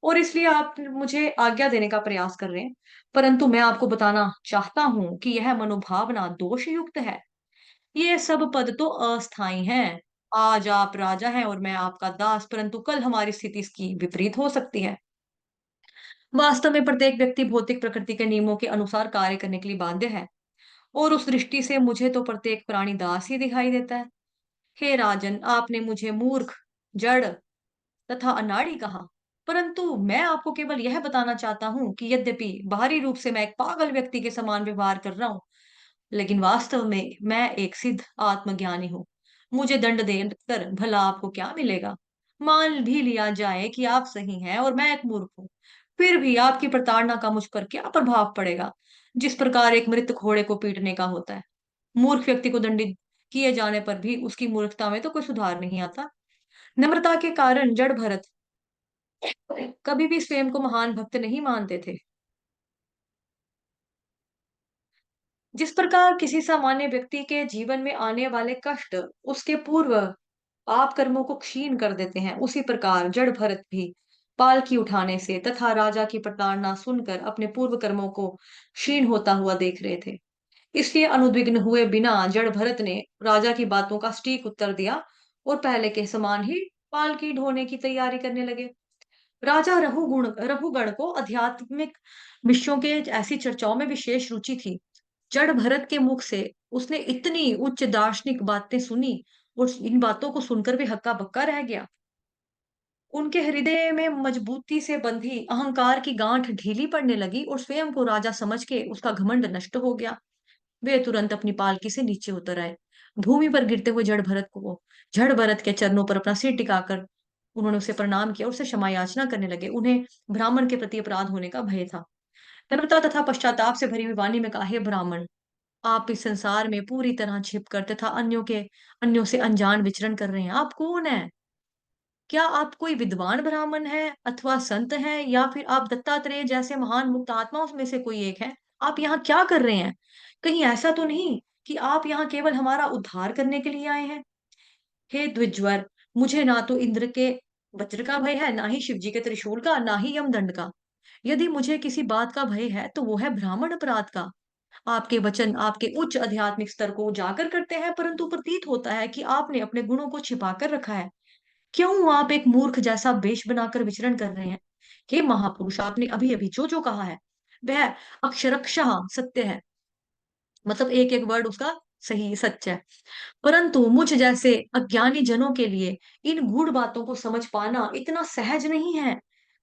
और इसलिए आप मुझे आज्ञा देने का प्रयास कर रहे हैं, परंतु मैं आपको बताना चाहता हूँ कि यह मनोभावना दोष युक्त है। ये सब पद तो अस्थाई हैं। आज आप राजा हैं और मैं आपका दास, परंतु कल हमारी स्थिति इसकी विपरीत हो सकती है। वास्तव में प्रत्येक व्यक्ति भौतिक प्रकृति के नियमों के अनुसार कार्य करने के लिए बाध्य है, और उस दृष्टि से मुझे तो प्रत्येक प्राणी दास ही दिखाई देता है। हे राजन, आपने मुझे मूर्ख, जड़ तथा अनाड़ी कहा, परंतु मैं आपको केवल यह बताना चाहता हूँ कि यद्यपि बाहरी रूप से मैं एक पागल व्यक्ति के समान व्यवहार कर रहा हूँ, लेकिन वास्तव में मैं एक सिद्ध आत्मज्ञानी हूँ। मुझे दंड देकर भला आपको क्या मिलेगा? मान भी लिया जाए कि आप सही हैं और मैं एक मूर्ख हूँ, फिर भी आपकी प्रताड़ना का मुझ पर क्या प्रभाव पड़ेगा? जिस प्रकार एक मृत घोड़े को पीटने का होता है, मूर्ख व्यक्ति को दंडित किए जाने पर भी उसकी मूर्खता में तो कोई सुधार नहीं आता। नम्रता के कारण जड़ भरत कभी भी स्वयं को महान भक्त नहीं मानते थे। जिस प्रकार किसी सामान्य व्यक्ति के जीवन में आने वाले कष्ट उसके पूर्व पाप कर्मों को क्षीण कर देते हैं, उसी प्रकार जड़ भरत भी पालकी उठाने से तथा राजा की प्रताड़ना सुनकर अपने पूर्व कर्मों को क्षीण होता हुआ देख रहे थे। इसलिए अनुद्विग्न हुए बिना जड़ भरत ने राजा की बातों का सटीक उत्तर दिया और पहले के समान ही पालकी ढोने की तैयारी करने लगे। राजा रघुगण को आध्यात्मिक विषयों के ऐसी चर्चाओं में विशेष रुचि थी। जड़ भरत के मुख से उसने इतनी उच्च दार्शनिक बातें सुनी और इन बातों को सुनकर वे हक्का बक्का रह गया। उनके हृदय में मजबूती से बंधी अहंकार की गांठ ढीली पड़ने लगी और स्वयं को राजा समझ के उसका घमंड नष्ट हो गया। वे तुरंत अपनी पालकी से नीचे उतर आए। भूमि पर गिरते हुए जड़ भरत के चरणों पर अपना सिर टिकाकर उन्होंने उसे प्रणाम किया और उसे क्षमा याचना करने लगे। उन्हें ब्राह्मण के प्रति अपराध होने का भय था। नम्रता तथा पश्चाताप से भरी हुई वाणी में कहा, हे ब्राह्मण, आप इस संसार में पूरी तरह छिपकर तथा अन्यों से अनजान विचरण कर रहे हैं। आप कौन हैं? क्या आप कोई विद्वान ब्राह्मण हैं अथवा संत हैं, या फिर आप दत्तात्रेय जैसे महान मुक्त आत्माओं में से कोई एक हैं? आप यहाँ क्या कर रहे हैं? कहीं ऐसा तो नहीं कि आप यहाँ केवल हमारा उद्धार करने के लिए आए हैं? हे द्विजवर, मुझे ना तो इंद्र के वज्र का भय है, ना ही शिव जी के त्रिशूल का, ना ही यमदंड का। यदि मुझे किसी बात का भय है तो वो है ब्राह्मण अपराध का। आपके वचन आपके उच्च आध्यात्मिक स्तर को उजागर करते हैं, परंतु प्रतीत होता है कि आपने अपने गुणों को छिपा कर रखा है। क्यों आप एक मूर्ख जैसा वेश बनाकर विचरण कर रहे हैं? हे महापुरुष, आपने अभी अभी जो जो कहा है वह अक्षरशः सत्य है। मतलब एक एक वर्ड उसका सही सच है। परंतु मुझ जैसे अज्ञानी जनों के लिए इन गूढ़ बातों को समझ पाना इतना सहज नहीं है।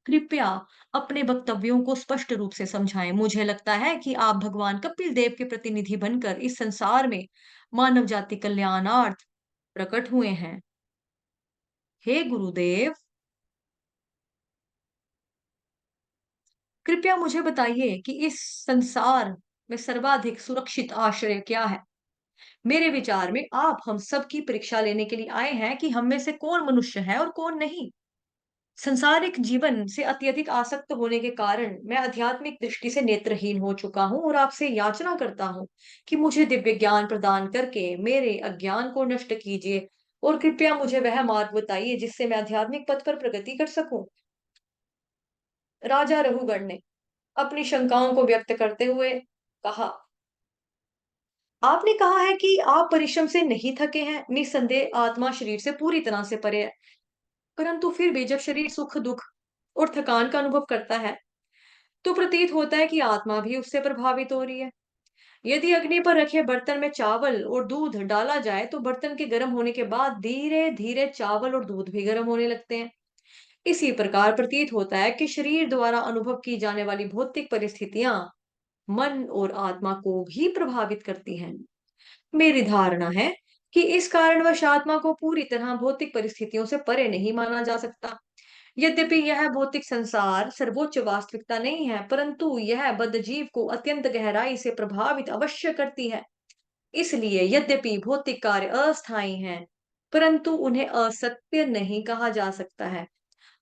कृपया अपने वक्तव्यों को स्पष्ट रूप से समझाएं। मुझे लगता है कि आप भगवान कपिल देव के प्रतिनिधि बनकर इस संसार में मानव जाति कल्याणार्थ प्रकट हुए हैं। हे गुरुदेव, कृपया मुझे बताइए कि इस संसार में सर्वाधिक सुरक्षित आश्रय क्या है। मेरे विचार में आप हम सब की परीक्षा लेने के लिए आए हैं कि हम में से कौन मनुष्य है और कौन नहीं। संसारिक जीवन से अत्यधिक आसक्त होने के कारण मैं आध्यात्मिक दृष्टि से नेत्रहीन हो चुका हूँ और आपसे याचना करता हूँ कि मुझे दिव्य ज्ञान प्रदान करके मेरे अज्ञान को नष्ट कीजिए और कृपया मुझे वह मार्ग बताइए जिससे मैं आध्यात्मिक पथ पर प्रगति कर सकूं। राजा रघुगण ने अपनी शंकाओं को व्यक्त करते हुए कहा, आपने कहा है कि आप परिश्रम से नहीं थके हैं। निस्संदेह आत्मा शरीर से पूरी तरह से परे है, परंतु फिर भी जब शरीर सुख दुख और थकान का अनुभव करता है तो प्रतीत होता है कि आत्मा भी उससे प्रभावित हो रही है। यदि अग्नि पर रखे बर्तन में चावल और दूध डाला जाए तो बर्तन के गर्म होने के बाद धीरे धीरे चावल और दूध भी गर्म होने लगते हैं। इसी प्रकार प्रतीत होता है कि शरीर द्वारा अनुभव की जाने वाली भौतिक परिस्थितियां मन और आत्मा को भी प्रभावित करती हैं। मेरी धारणा है कि इस कारणवश आत्मा को पूरी तरह भौतिक परिस्थितियों से परे नहीं माना जा सकता। यद्यपि यह भौतिक संसार सर्वोच्च वास्तविकता नहीं है, परंतु यह बद्धजीव को अत्यंत गहराई से प्रभावित अवश्य करती है। इसलिए यद्यपि भौतिक कार्य अस्थायी हैं, परंतु उन्हें असत्य नहीं कहा जा सकता है।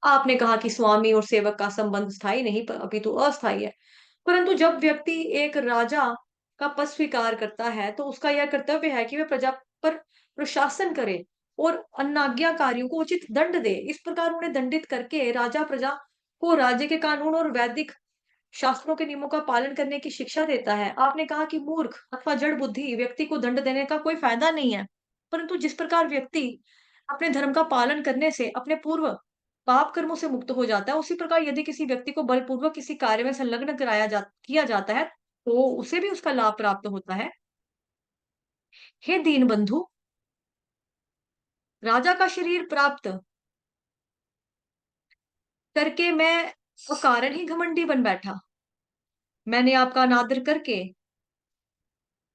आपने कहा कि स्वामी और सेवक का संबंध स्थायी नहीं अपितु अस्थायी है। परंतु जब व्यक्ति एक राजा का पद स्वीकार करता है तो उसका यह कर्तव्य है कि वह प्रजा पर प्रशासन करे और अनाज्ञाकारियों को उचित दंड दे। इस प्रकार उन्हें दंडित करके राजा प्रजा को राज्य के कानून और वैदिक शास्त्रों के नियमों का पालन करने की शिक्षा देता है। आपने कहा कि मूर्ख अथवा जड़ बुद्धि व्यक्ति को दंड देने का कोई फायदा नहीं है, परंतु जिस प्रकार व्यक्ति अपने धर्म का पालन करने से अपने पूर्व पाप कर्मों से मुक्त हो जाता है, उसी प्रकार यदि किसी व्यक्ति को बलपूर्वक किसी कार्य में संलग्न किया जाता है, तो उसे भी उसका लाभ प्राप्त होता है। हे दीन बंधु, राजा का शरीर प्राप्त करके मैं अकारण ही घमंडी बन बैठा। मैंने आपका अनादर करके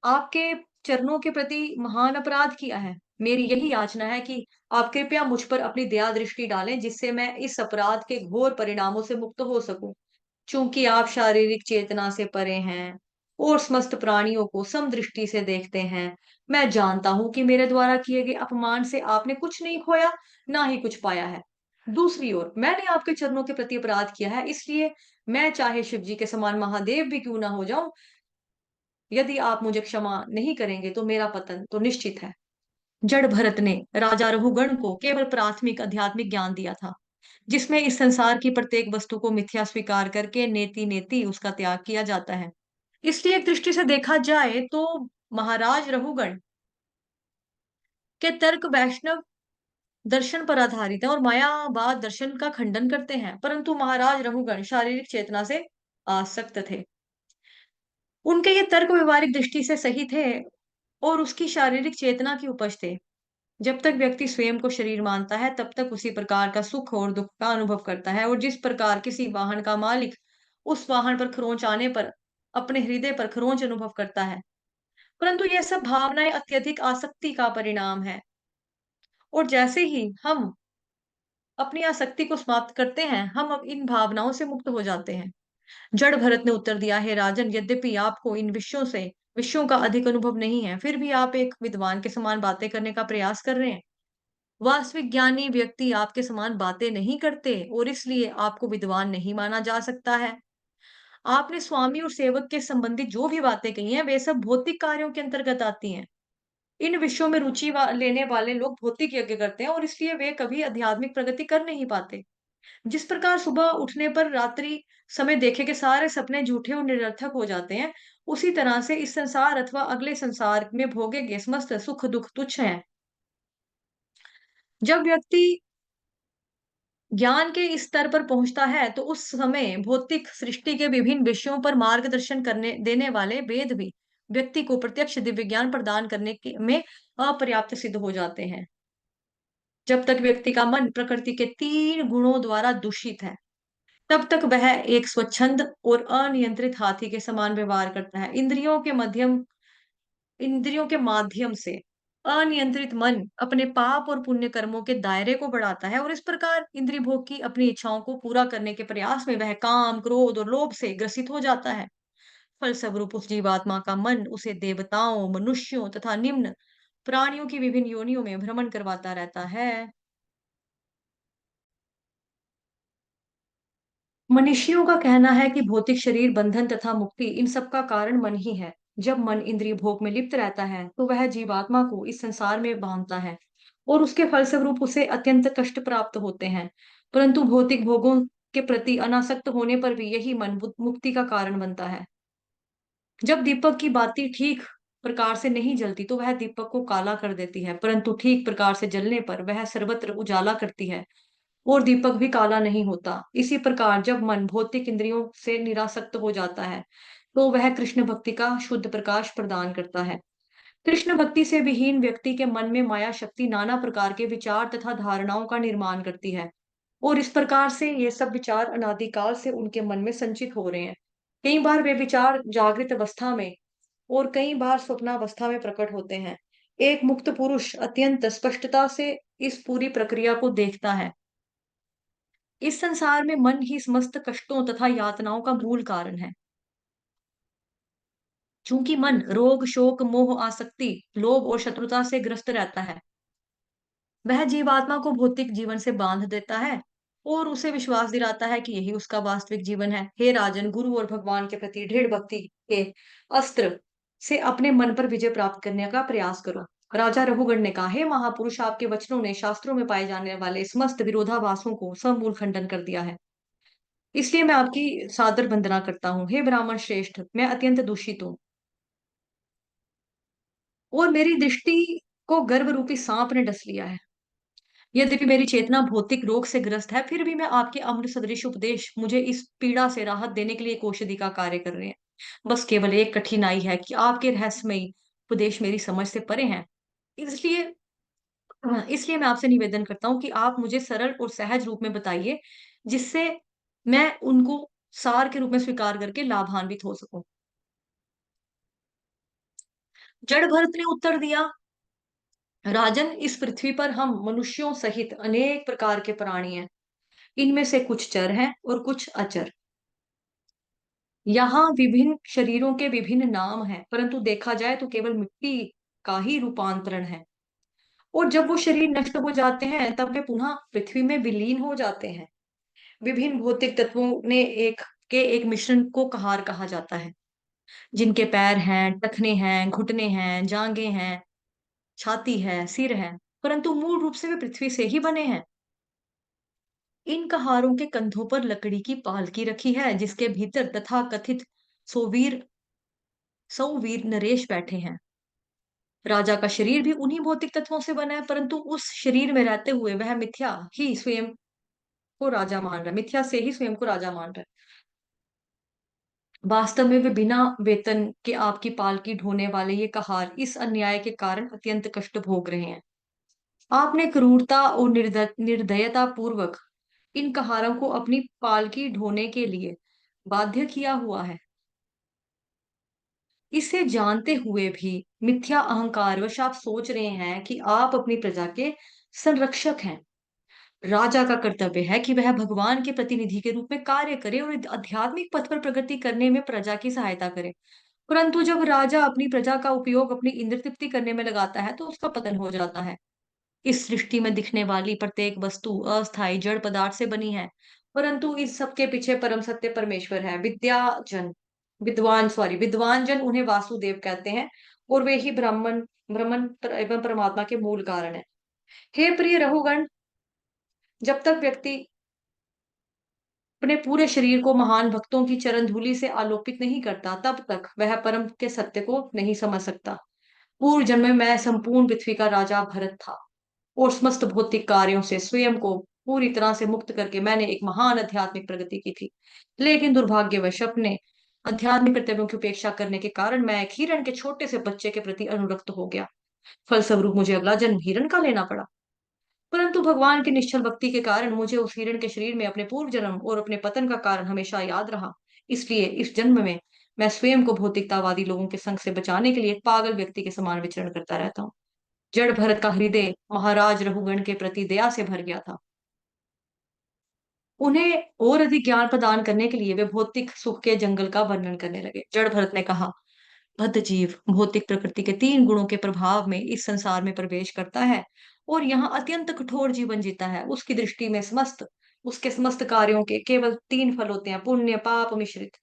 आपके चरणों के प्रति महान अपराध किया है। मेरी यही याचना है कि आप कृपया मुझ पर अपनी दया दृष्टि डालें, जिससे मैं इस अपराध के घोर परिणामों से मुक्त हो सकूं। चूंकि आप शारीरिक चेतना से परे हैं और समस्त प्राणियों को समदृष्टि से देखते हैं, मैं जानता हूं कि मेरे द्वारा किए गए अपमान से आपने कुछ नहीं खोया, ना ही कुछ पाया है। दूसरी ओर मैंने आपके चरणों के प्रति अपराध किया है, इसलिए मैं चाहे शिव जी के समान महादेव भी क्यों ना हो जाऊं, यदि आप मुझे क्षमा नहीं करेंगे तो मेरा पतन तो निश्चित है। जड़ भरत ने राजा रघुगण को केवल प्राथमिक आध्यात्मिक ज्ञान दिया था, जिसमें इस संसार की प्रत्येक वस्तु को मिथ्या स्वीकार करके नेति नेति उसका त्याग किया जाता है। इसलिए एक दृष्टि से देखा जाए तो महाराज रघुगण के तर्क वैष्णव दर्शन पर आधारित है और मायावाद दर्शन का खंडन करते हैं, परंतु महाराज रघुगण शारीरिक चेतना से आसक्त थे। उनके ये तर्क व्यवहारिक दृष्टि से सही थे और उसकी शारीरिक चेतना की उपज थे। जब तक व्यक्ति स्वयं को शरीर मानता है, तब तक उसी प्रकार का सुख और दुख का अनुभव करता है और जिस प्रकार किसी वाहन का मालिक उस वाहन पर खरोंच आने पर अपने हृदय पर खरोंच अनुभव करता है। परंतु यह सब भावनाएं अत्यधिक आसक्ति का परिणाम है और जैसे ही हम अपनी आसक्ति को समाप्त करते हैं, हम अब इन भावनाओं से मुक्त हो जाते हैं। जड़ भरत ने उत्तर दिया, हे राजन, यद्यपि आपको इन विषयों का अधिक अनुभव नहीं है, फिर भी आप एक विद्वान के समान बातें करने का प्रयास कर रहे हैं। वास्तविक ज्ञानी व्यक्ति आपके समान बातें नहीं करते और इसलिए आपको विद्वान नहीं माना जा सकता है। आपने स्वामी और सेवक के संबंधित जो भी बातें कही हैं, वे सब भौतिक कार्यों के अंतर्गत आती हैं। इन विषयों में रुचि लेने वाले लोग भौतिक यज्ञ करते हैं और इसलिए वे कभी आध्यात्मिक प्रगति कर नहीं पाते। जिस प्रकार सुबह उठने पर रात्रि समय देखे के सारे सपने झूठे और निरर्थक हो जाते हैं, उसी तरह से इस संसार अथवा अगले संसार में भोगे गए समस्त सुख दुख तुच्छ हैं। जब व्यक्ति ज्ञान के इस स्तर पर पहुंचता है तो उस समय भौतिक सृष्टि के विभिन्न विषयों पर मार्गदर्शन करने देने वाले वेद भी व्यक्ति को प्रत्यक्ष दिव्य ज्ञान प्रदान करने के में अपर्याप्त सिद्ध हो जाते हैं। जब तक व्यक्ति का मन प्रकृति के 3 गुणों द्वारा दूषित है, तब तक वह एक स्वच्छंद और अनियंत्रित हाथी के समान व्यवहार करता है। इंद्रियों के माध्यम से अनियंत्रित मन अपने पाप और पुण्य कर्मों के दायरे को बढ़ाता है और इस प्रकार इंद्रिय भोग की अपनी इच्छाओं को पूरा करने के प्रयास में वह काम, क्रोध और लोभ से ग्रसित हो जाता है। फलस्वरूप उस जीवात्मा का मन उसे देवताओं, मनुष्यों तथा निम्न प्राणियों की विभिन्न योनियों में भ्रमण करवाता रहता है। मनीषियों का कहना है कि भौतिक शरीर, बंधन तथा मुक्ति इन सब का कारण मन ही है। जब मन इंद्रिय भोग में लिप्त रहता है, तो वह जीवात्मा को इस संसार में बांधता है और उसके फलस्वरूप उसे अत्यंत कष्ट प्राप्त होते हैं। परंतु भौतिक भोगों के प्रति अनासक्त होने पर भी यही मन मुक्ति का कारण बनता है। जब दीपक की बाती ठीक प्रकार से नहीं जलती, तो वह दीपक को काला कर देती है, परंतु ठीक प्रकार से जलने पर वह सर्वत्र उजाला करती है और दीपक भी काला नहीं होता। इसी प्रकार जब मन भौतिक इंद्रियों से निरासक्त हो जाता है, तो वह कृष्ण भक्ति का शुद्ध प्रकाश प्रदान करता है। कृष्ण भक्ति से विहीन व्यक्ति के मन में माया शक्ति नाना प्रकार के विचार तथा धारणाओं का निर्माण करती है और इस प्रकार से ये सब विचार अनादिकाल से उनके मन में संचित हो रहे हैं। कई बार वे विचार जागृत अवस्था में और कई बार स्वप्नावस्था में प्रकट होते हैं। एक मुक्त पुरुष अत्यंत स्पष्टता से इस पूरी प्रक्रिया को देखता है। इस संसार में मन ही समस्त कष्टों तथा यातनाओं का मूल कारण है। चूंकि मन रोग, शोक, मोह, आसक्ति, लोभ और शत्रुता से ग्रस्त रहता है, वह जीवात्मा को भौतिक जीवन से बांध देता है और उसे विश्वास दिलाता है कि यही उसका वास्तविक जीवन है। हे राजन, गुरु और भगवान के प्रति दृढ़ भक्ति के अस्त्र से अपने मन पर विजय प्राप्त करने का प्रयास करो। राजा रघुगण ने कहा, हे महापुरुष, आपके वचनों ने शास्त्रों में पाए जाने वाले समस्त विरोधाभासों को समूल खंडन कर दिया है। इसलिए मैं आपकी सादर वंदना करता हूँ। हे ब्राह्मण श्रेष्ठ, मैं अत्यंत दूषित हूँ और मेरी दृष्टि को गर्भ रूपी सांप ने डस लिया है। यद्यपि मेरी चेतना भौतिक रोग से ग्रस्त है, फिर भी मैं आपके अमृत सदृश उपदेश मुझे इस पीड़ा से राहत देने के लिए एक औषधि का कार्य कर रहे हैं। बस केवल एक कठिनाई है कि आपके रहस्यमयी उपदेश मेरी समझ से परे हैं। इसलिए इसलिए मैं आपसे निवेदन करता हूँ कि आप मुझे सरल और सहज रूप में बताइए, जिससे मैं उनको सार के रूप में स्वीकार करके लाभान्वित हो सकूं। जड़ भरत ने उत्तर दिया, राजन, इस पृथ्वी पर हम मनुष्यों सहित अनेक प्रकार के प्राणी हैं। इनमें से कुछ चर हैं और कुछ अचर। यहाँ विभिन्न शरीरों के विभिन्न नाम हैं, परंतु देखा जाए तो केवल मिट्टी का ही रूपांतरण है और जब वो शरीर नष्ट हो जाते हैं, तब वे पुनः पृथ्वी में विलीन हो जाते हैं। विभिन्न भौतिक तत्वों ने एक मिश्रण को कहार कहा जाता है, जिनके पैर हैं, टखने हैं, घुटने हैं, जांघें हैं, छाती है, सिर है, परंतु मूल रूप से वे पृथ्वी से ही बने हैं। इन कहारों के कंधों पर लकड़ी की पालकी रखी है, जिसके भीतर तथा कथित सोवीर सौवीर नरेश बैठे हैं। राजा का शरीर भी उन्हीं भौतिक तत्वों से बना है, परंतु उस शरीर में रहते हुए वह मिथ्या से ही स्वयं को राजा मान रहा है। वास्तव में वे बिना वेतन के आपकी पालकी ढोने वाले ये कहार इस अन्याय के कारण अत्यंत कष्ट भोग रहे हैं। आपने क्रूरता और निर्दयता पूर्वक इन कहारों को अपनी पालकी ढोने के लिए बाध्य किया हुआ है। इसे जानते हुए भी मिथ्या अहंकारवश आप सोच रहे हैं कि आप अपनी प्रजा के संरक्षक हैं। राजा का कर्तव्य है कि वह भगवान के प्रतिनिधि के रूप में कार्य करे और आध्यात्मिक पथ पर प्रगति करने में प्रजा की सहायता करे। परंतु जब राजा अपनी प्रजा का उपयोग अपनी इंद्र तृप्ति करने में लगाता है, तो उसका पतन हो जाता है। इस सृष्टि में दिखने वाली प्रत्येक वस्तु अस्थायी जड़ पदार्थ से बनी है, परंतु इस सब के पीछे परम सत्य परमेश्वर है। विद्वान जन उन्हें वासुदेव कहते हैं और वे ही एवं परमात्मा के मूल कारण है। हे प्रिय रहुगण, जब तक व्यक्ति अपने पूरे शरीर को महान भक्तों की चरण धूलि से आलोपित नहीं करता, तब तक वह परम के सत्य को नहीं समझ सकता। पूर्व जन्म में मैं संपूर्ण पृथ्वी का राजा भरत था और समस्त भौतिक कार्यों से स्वयं को पूरी तरह से मुक्त करके मैंने एक महान आध्यात्मिक प्रगति की थी। लेकिन दुर्भाग्यवश अपने आध्यात्मिक कर्तव्यों की उपेक्षा करने के कारण मैं एक हिरण के छोटे से बच्चे के प्रति अनुरक्त हो गया। फलस्वरूप मुझे अगला जन्म हिरण का लेना पड़ा। परंतु भगवान की निश्चल भक्ति के कारण मुझे उस हिरण के शरीर में अपने पूर्व जन्म और अपने पतन का कारण हमेशा याद रहा। इसलिए इस जन्म में मैं स्वयं को भौतिकतावादी लोगों के संग से बचाने के लिए एक पागल व्यक्ति के समान विचरण करता रहता हूँ। जड़ भरत का हृदय महाराज रघुगण के प्रति दया से भर गया था। उन्हें और अधिक ज्ञान प्रदान करने के लिए वे भौतिक सुख के जंगल का वर्णन करने लगे। जड़ भरत ने कहा, बद्ध जीव भौतिक प्रकृति के 3 गुणों के प्रभाव में इस संसार में प्रवेश करता है और यहाँ अत्यंत कठोर जीवन जीता है। उसकी दृष्टि में उसके समस्त कार्यों के केवल 3 फल होते हैं, पुण्य पाप मिश्रित।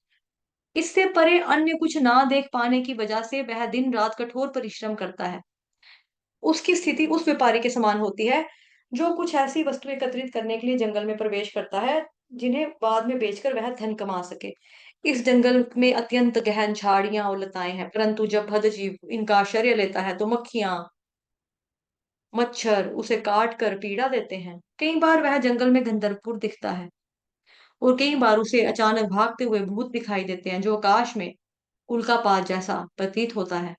इससे परे अन्य कुछ ना देख पाने की वजह से वह दिन रात कठोर परिश्रम करता है। उसकी स्थिति उस व्यापारी के समान होती है जो कुछ ऐसी वस्तु एकत्रित करने के लिए जंगल में प्रवेश करता है जिन्हें बाद में बेचकर वह धन कमा सके। इस जंगल में अत्यंत गहन झाड़ियां और लताएं हैं, परंतु जब बद्धजीव इनका आश्रय लेता है तो मक्खियां मच्छर उसे काट कर पीड़ा देते हैं। कई बार वह जंगल में गंधर्वपुर दिखता है और कई बार उसे अचानक भागते हुए भूत दिखाई देते हैं जो आकाश में उल्कापात जैसा प्रतीत होता है।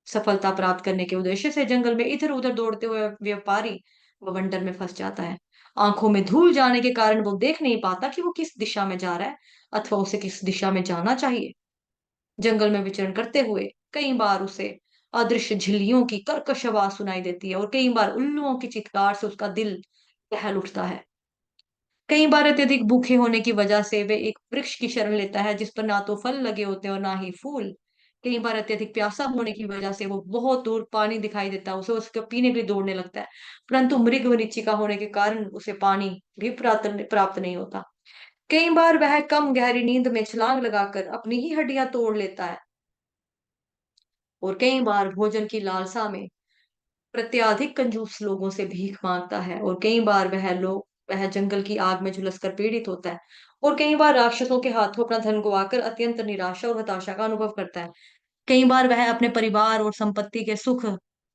सफलता प्राप्त करने के उद्देश्य से जंगल में इधर उधर दौड़ते हुए व्यापारी बवंडर में फंस जाता है। आंखों में धूल जाने के कारण वो देख नहीं पाता कि वो किस दिशा में जा रहा है अथवा उसे किस दिशा में जाना चाहिए। जंगल में विचरण करते हुए कई बार उसे अदृश्य झिल्लियों की कर्कश आवाज सुनाई देती है और कई बार उल्लुओं की चित्कार से उसका दिल दहल उठता है। कई बार अत्यधिक भूखे होने की वजह से वे एक वृक्ष की शरण लेता है जिस पर ना तो फल लगे होते हैं और ना ही फूल। कई बार अत्यधिक प्यासा होने की वजह से वो बहुत दूर पानी दिखाई देता है, उसे उसको पीने के लिए दौड़ने लगता है, परंतु मृग मरीचिका होने के कारण उसे पानी भी प्राप्त प्राप्त नहीं होता। कई बार वह कम गहरी नींद में छलांग लगाकर अपनी ही हड्डियां तोड़ लेता है और कई बार भोजन की लालसा में प्रत्याधिक कंजूस लोगों से भीख मांगता है और कई बार वह जंगल की आग में झुलसकर पीड़ित होता है और कई बार राक्षसों के हाथों अपना धन गवाकर अत्यंत निराशा और हताशा का अनुभव करता है। कई बार वह अपने परिवार और संपत्ति के सुख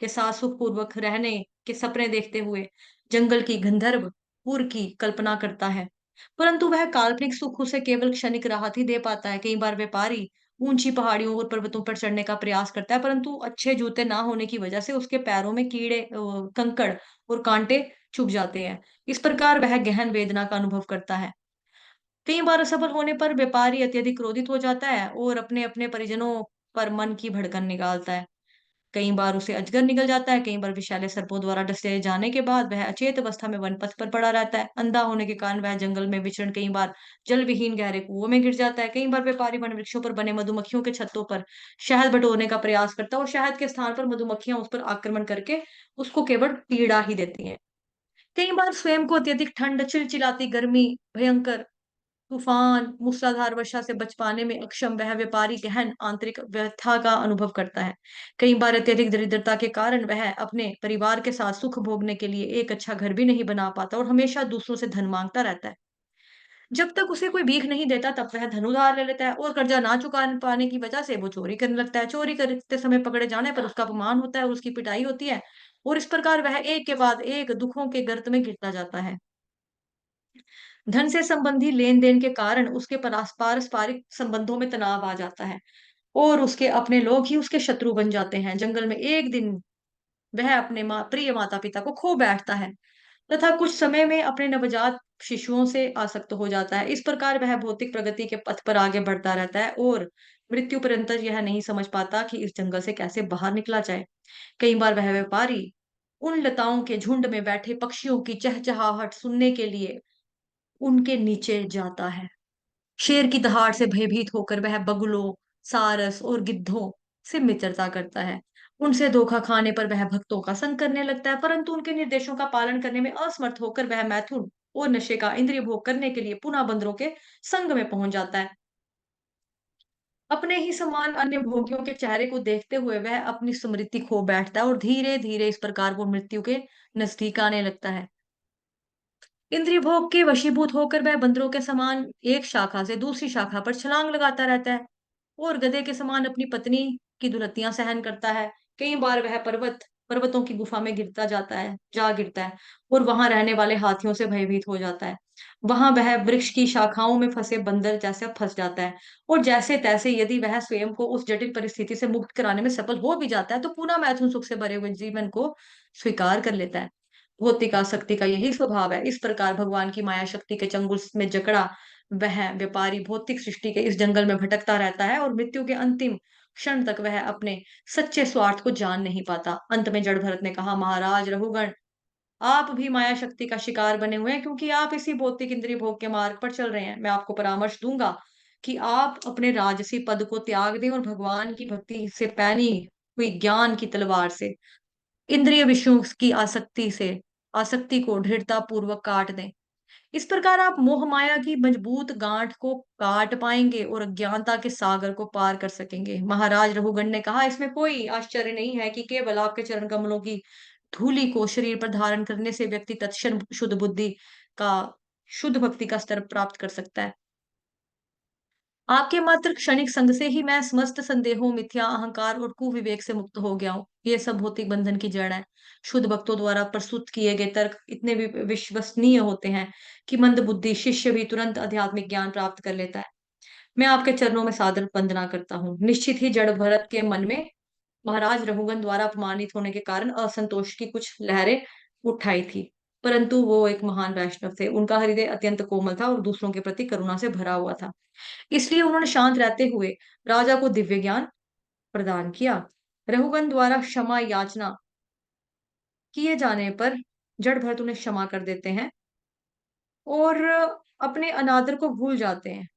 के साथ सुखपूर्वक रहने के सपने देखते हुए जंगल की गंधर्वपुर की कल्पना करता है, परंतु वह काल्पनिक सुख उसे केवल क्षणिक राहत ही दे पाता है। कई बार व्यापारी ऊंची पहाड़ियों और पर्वतों पर चढ़ने का प्रयास करता है, परंतु अच्छे जूते ना होने की वजह से उसके पैरों में कंकड़ और कांटे चुभ जाते हैं। इस प्रकार वह गहन वेदना का अनुभव करता है। कई बार असफल होने पर व्यापारी अत्यधिक क्रोधित हो जाता है और अपने अपने परिजनों पर मन की भड़कन निकालता है। कई बार उसे अजगर निकल जाता है, कई बार विषैले सर्पों द्वारा डसे जाने के बाद वह अचेत अवस्था में वन पथ पर पड़ा रहता है। अंधा होने के कारण वह जंगल में विचरण कई बार जल विहीन गहरे कुओं में गिर जाता है। कई बार व्यापारी वन वृक्षों पर बने मधुमक्खियों के छत्तों पर शहद बटोरने का प्रयास करता है और शहद के स्थान पर मधुमक्खियां उस पर आक्रमण करके उसको केवल पीड़ा ही देती हैं। कई बार स्वयं को अत्यधिक ठंड, चिलचिलाती गर्मी, भयंकर तूफान, मूसलाधार वर्षा से बच पाने में अक्षम वह व्यापारी गहन आंतरिक व्यथा का अनुभव करता है। कई बार अत्यधिक दरिद्रता के कारण वह अपने परिवार के साथ सुख भोगने के लिए एक अच्छा घर भी नहीं बना पाता और हमेशा दूसरों से धन मांगता रहता है। जब तक उसे कोई भीख नहीं देता तब वह धन उधार ले लेता है और कर्जा ना चुका पाने की वजह से वो चोरी करने लगता है। चोरी करते समय पकड़े जाने पर उसका अपमान होता है और उसकी पिटाई होती है और इस प्रकार वह एक के बाद एक दुखों के गर्त में गिरता जाता है। धन से संबंधी लेन-देन के कारण उसके पारस्परिक संबंधों में तनाव आ जाता है और उसके अपने लोग ही उसके शत्रु बन जाते हैं। जंगल में एक दिन वह अपने प्रिय माता-पिता को खो बैठता है तथा कुछ समय में अपने नवजात शिशुओं से आसक्त हो जाता है। इस प्रकार वह भौतिक प्रगति के पथ पर आगे बढ़ता रहता है और मृत्यु पर्यंत यह नहीं समझ पाता कि इस जंगल से कैसे बाहर निकला जाए। कई बार वह व्यापारी उन लताओं के झुंड में बैठे पक्षियों की चहचहाहट सुनने के लिए उनके नीचे जाता है। शेर की दहाड़ से भयभीत होकर वह बगुलों, सारस और गिद्धों से मित्रता करता है। उनसे धोखा खाने पर वह भक्तों का संग करने लगता है, परंतु उनके निर्देशों का पालन करने में असमर्थ होकर वह मैथुन और नशे का इंद्रिय भोग करने के लिए पुनः बंदरों के संग में पहुंच जाता है। अपने ही समान अन्य भोगियों के चेहरे को देखते हुए वह अपनी स्मृति खो बैठता है और धीरे-धीरे इस प्रकार वो मृत्यु के नजदीक आने लगता है। इंद्रिय भोग के वशीभूत होकर वह बंदरों के समान एक शाखा से दूसरी शाखा पर छलांग लगाता रहता है और गधे के समान अपनी पत्नी की दुर्गतियां सहन करता है। कई बार वह पर्वतों की गुफा में गिरता है और वहां रहने वाले हाथियों से भयभीत हो जाता है। वहां वह वृक्ष की शाखाओं में फंसे बंदर जैसे फंस जाता है। और जैसे तैसे यदि वह स्वयं को उस जटिल परिस्थिति से मुक्त कराने में सफल हो भी जाता है, तो पुनः मैथुन सुख से भरे हुए जीवन को स्वीकार कर लेता है। भौतिक आसक्ति का यही स्वभाव है। इस प्रकार भगवान की माया शक्ति के चंगुल में जकड़ा वह व्यापारी भौतिक सृष्टि के इस जंगल में भटकता रहता है, और मृत्यु के अंतिम क्षण तक वह अपने सच्चे स्वार्थ को जान नहीं पाता। अंत में जड़ भरत ने कहा, महाराज रघुगण, आप भी माया शक्ति का शिकार बने हुए हैं, क्योंकि आप इसी भौतिक इंद्रिय भोग के मार्ग पर चल रहे हैं। मैं आपको परामर्श दूंगा कि आप अपने राजसी पद को त्याग दें और भगवान की भक्ति से पैनी हुई ज्ञान की तलवार से इंद्रिय विषयों की आसक्ति को दृढ़ता पूर्वक काट दें। इस प्रकार आप मोह माया की मजबूत गांठ को काट पाएंगे और अज्ञानता के सागर को पार कर सकेंगे। महाराज रघुगण ने कहा, इसमें कोई आश्चर्य नहीं है कि केवल आपके चरण कमलों की धूलि को शरीर पर धारण करने से व्यक्ति तत्क्षण शुद्ध बुद्धि का शुद्ध भक्ति का स्तर प्राप्त कर सकता है। आपके मात्र क्षणिक संग से ही मैं समस्त संदेहों, मिथ्या अहंकार और कुविवेक से मुक्त हो गया हूँ। ये सब भौतिक बंधन की जड़ है। शुद्ध भक्तों द्वारा प्रस्तुत किए गए तर्क इतने विश्वसनीय होते हैं कि मंद बुद्धि शिष्य भी तुरंत आध्यात्मिक ज्ञान प्राप्त कर लेता है। मैं आपके चरणों में सादर वंदना करता हूँ। निश्चित ही जड़ भरत के मन में महाराज रघुगन द्वारा अपमानित होने के कारण असंतोष की कुछ लहरें उठाई थी, परंतु वो एक महान वैष्णव थे। उनका हृदय अत्यंत कोमल था और दूसरों के प्रति करुणा से भरा हुआ था। इसलिए उन्होंने शांत रहते हुए राजा को दिव्य ज्ञान प्रदान किया। रघुगन द्वारा क्षमा याचना किए जाने पर जड़ भरत उन्हें क्षमा कर देते हैं और अपने अनादर को भूल जाते हैं।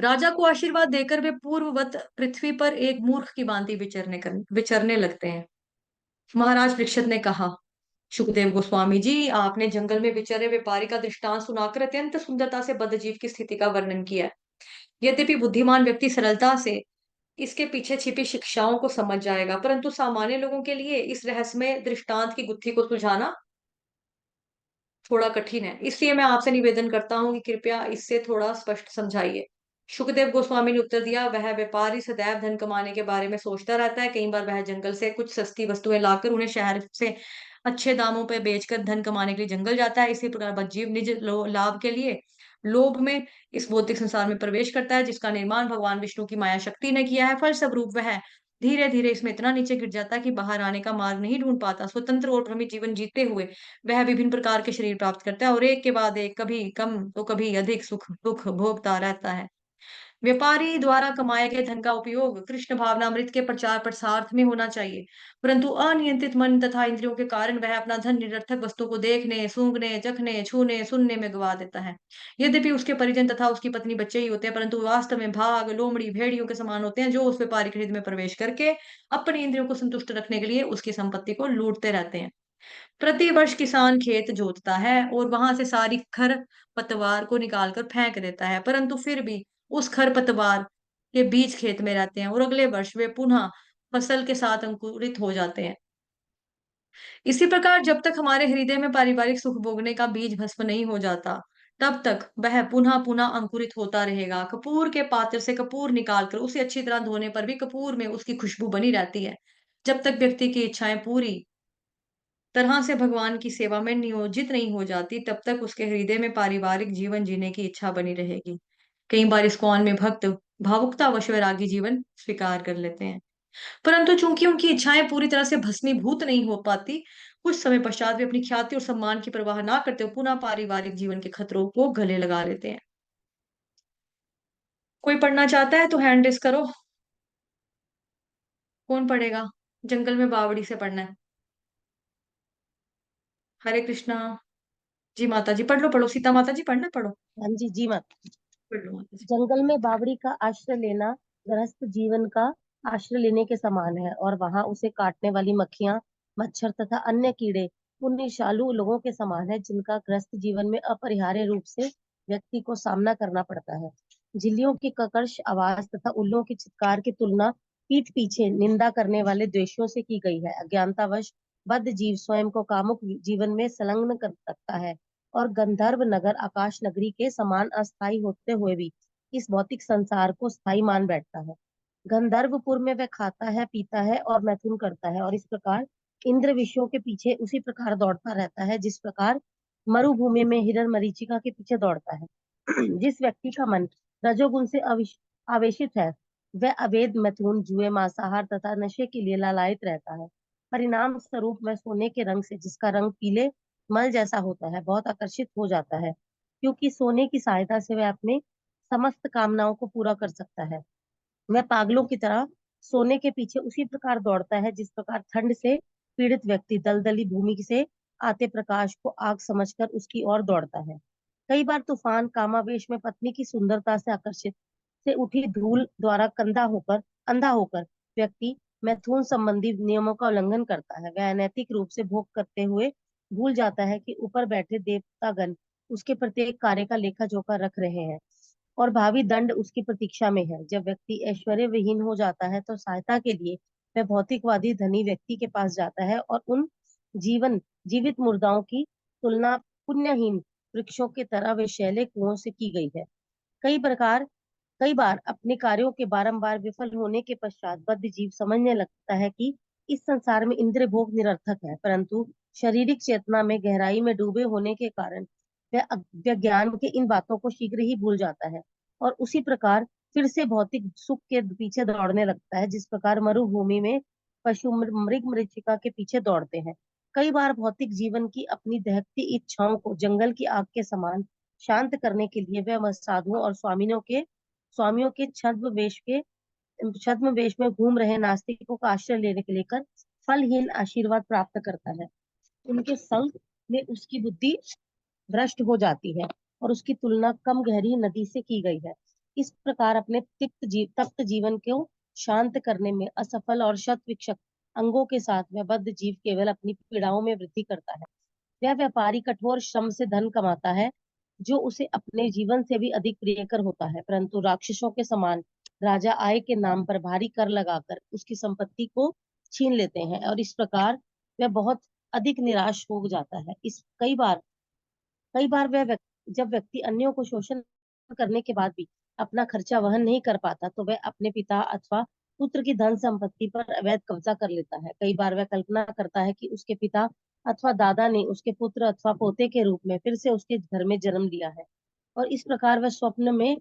राजा को आशीर्वाद देकर वे पूर्ववत पृथ्वी पर एक मूर्ख की भांति विचरने लगते हैं। महाराज परीक्षित ने कहा, सुखदेव गोस्वामी जी, आपने जंगल में विचरे व्यापारी का दृष्टांत सुनाकर अत्यंत सुंदरता से बद्धजीव की स्थिति का वर्णन किया है। यद्यपि बुद्धिमान व्यक्ति सरलता से इसके पीछे छिपी शिक्षाओं को समझ जाएगा, परंतु सामान्य लोगों के लिए इस रहस्यमय दृष्टांत की गुत्थी को सुलझाना थोड़ा कठिन है। इसलिए मैं आपसे निवेदन करता हूँ कि कृपया इससे थोड़ा स्पष्ट समझाइए। सुखदेव गोस्वामी ने उत्तर दिया, वह व्यापारी सदैव धन कमाने के बारे में सोचता रहता है। कई बार वह जंगल से कुछ सस्ती वस्तुएं लाकर उन्हें शहर से अच्छे दामों पर बेचकर धन कमाने के लिए जंगल जाता है। इसी प्रकार बदजीव निज लाभ के लिए लोभ में इस भौतिक संसार में प्रवेश करता है, जिसका निर्माण भगवान विष्णु की माया शक्ति ने किया है। फलस्वरूप वह धीरे धीरे इसमें इतना नीचे गिर जाता है कि बाहर आने का मार्ग नहीं ढूंढ पाता। स्वतंत्र और भ्रमित जीवन जीते हुए वह विभिन्न प्रकार के शरीर प्राप्त करता है और एक के बाद एक, कभी कम तो कभी अधिक सुख दुख भोगता रहता है। व्यापारी द्वारा कमाए गए धन का उपयोग कृष्ण भावनामृत के प्रचार प्रसार में होना चाहिए, परंतु अनियंत्रित मन तथा इंद्रियों के कारण वह अपना धन निरर्थक वस्तुओं को देखने, सूंघने, चखने, छूने, सुनने में गवा देता है। यद्यपि उसके परिजन तथा उसकी पत्नी बच्चे ही होते हैं, परंतु वास्तव में भाग, लोमड़ी, भेड़ियों के समान होते हैं, जो उस व्यापारी के हृदय में प्रवेश करके अपनी इंद्रियों को संतुष्ट रखने के लिए उसकी संपत्ति को लूटते रहते हैं। प्रतिवर्ष किसान खेत जोतता है और वहां से सारी खर पतवार को निकालकर फेंक देता है, परंतु फिर भी उस खर पतवार के बीज खेत में रहते हैं और अगले वर्ष वे पुनः फसल के साथ अंकुरित हो जाते हैं। इसी प्रकार जब तक हमारे हृदय में पारिवारिक सुख भोगने का बीज भस्म नहीं हो जाता, तब तक वह पुनः पुनः अंकुरित होता रहेगा। कपूर के पात्र से कपूर निकालकर उसे अच्छी तरह धोने पर भी कपूर में उसकी खुशबू बनी रहती है। जब तक व्यक्ति की इच्छाएं पूरी तरह से भगवान की सेवा में नियोजित नहीं हो जाती, तब तक उसके हृदय में पारिवारिक जीवन जीने की इच्छा बनी रहेगी। कई बार इस्कॉन में भक्त भावुकतावश वैरागी जीवन स्वीकार कर लेते हैं, परंतु चूंकि उनकी इच्छाएं पूरी तरह से भस्मीभूत नहीं हो पाती, कुछ समय पश्चात वे अपनी ख्याति और सम्मान की परवाह ना करते हुए पुनः पारिवारिक जीवन के खतरों को गले लगा लेते हैं। कोई पढ़ना चाहता है तो हैंड रेस करो। कौन पढ़ेगा? जंगल में बावड़ी से पढ़ना है। हरे कृष्णा। जी माता जी, पढ़ लो पढ़ो, सीता माता जी पढ़ना, पढ़ो। हाँ जी, जी माँ। पढ़ लो माता जी। जंगल में बावड़ी का आश्रय लेना गृहस्थ जीवन का आश्रय लेने के समान है, और वहां उसे काटने वाली मक्खियां, मच्छर तथा अन्य कीड़े उन निशालु लोगों के समान है जिनका गृहस्थ जीवन में अपरिहार्य रूप से व्यक्ति को सामना करना पड़ता है। झिल्लियों की ककर्ष आवाज तथा उल्लुओं की चित्कार की तुलना पीठ पीछे निंदा करने वाले द्वेषियों से की गई है। अज्ञानतावश बद्ध जीव स्वयं को कामुक जीवन में संलग्न कर सकता है, और गंधर्व नगर आकाश नगरी के समान अस्थायी होते हुए भी इस भौतिक संसार को स्थायी मान बैठता है। गंधर्वपुर में वह खाता है, पीता है और मैथुन करता है, और इस प्रकार इंद्र विषयों के पीछे उसी प्रकार दौड़ता रहता है जिस प्रकार मरुभूमि में हिरण मरीचिका के पीछे दौड़ता है। जिस व्यक्ति का मन रजोगुण से आवेशित है, वह अवैध मैथुन, जुए, मांसाहार तथा नशे के लिए लालायित रहता है। परिणाम स्वरूप वह सोने के रंग से, जिसका रंग पीले मल जैसा होता है, बहुत आकर्षित हो जाता है, क्योंकि सोने की सहायता से वह अपने समस्त कामनाओं को पूरा कर सकता है। वह पागलों की तरह सोने के पीछे उसी प्रकार दौड़ता है जिस प्रकार ठंड से पीड़ित व्यक्ति दलदली भूमि से आते प्रकाश को आग समझकर उसकी ओर दौड़ता है। कई बार तूफान कामावेश में पत्नी की सुंदरता से आकर्षित से उठी धूल द्वारा अंधा होकर व्यक्ति मैथुन संबंधी नियमों का उल्लंघन करता है। वह अनैतिक रूप से भोग करते हुए भूल जाता है कि ऊपर बैठे देवतागण उसके प्रत्येक कार्य का लेखा जोखा रख रहे हैं और भावी दंड उसकी प्रतीक्षा में है। जब व्यक्ति ऐश्वर्य विहीन हो जाता है तो सहायता के लिए वह भौतिकवादी धनी व्यक्ति के पास जाता है और उन जीवन जीवित मुर्दाओं की तुलना पुण्यहीन वृक्षों की तरह विषैले कुओं से की गई है। कई प्रकार कई बार अपने कार्यों के बारंबार विफल होने के पश्चात बद्ध जीव समझने लगता है कि इस संसार में इंद्रिय भोग निरर्थक है, परंतु शारीरिक चेतना में गहराई में डूबे होने के कारण वह ज्ञान के इन बातों को शीघ्र ही भूल जाता है और उसी प्रकार फिर से भौतिक सुख के पीछे दौड़ने लगता है, जिस प्रकार मरुभूमि में पशु मृग मरीचिका के पीछे दौड़ते हैं। कई बार भौतिक जीवन की अपनी दहकती इच्छाओं को जंगल की आग के समान शांत करने के लिए वह साधुओं और स्वामियों के छद्म वेश में घूम रहे नास्तिकों का आश्रय लेने के लेकर फलहीन आशीर्वाद प्राप्त करता है। उनके संग में उसकी बुद्धि भ्रष्ट हो जाती है और उसकी तुलना कम गहरी नदी से की गई है। इस प्रकार अपने तप्त जीवन को शांत करने में असफल और शत विक्षत अंगों के साथ वह बद्ध जीव केवल अपनी पीड़ाओं में वृद्धि करता है। वह व्यापारी कठोर श्रम से धन कमाता है, जो उसे अपने जीवन से भी अधिक प्रियकर होता है, परंतु राक्षसों के समान राजा आय के नाम पर भारी कर लगाकर उसकी संपत्ति को छीन लेते हैं और इस प्रकार वह बहुत अधिक निराश हो जाता है। इस कई बार जब व्यक्ति अन्यों को शोषण करने के बाद भी अपना खर्चा वहन नहीं कर पाता, तो वह अपने पिता अथवा पुत्र की धन संपत्ति पर अवैध कब्जा कर लेता है। कई बार वह कल्पना करता है कि उसके पिता अथवा दादा ने उसके पुत्र अथवा पोते के रूप में फिर से उसके घर में जन्म लिया है और इस प्रकार वह स्वप्न में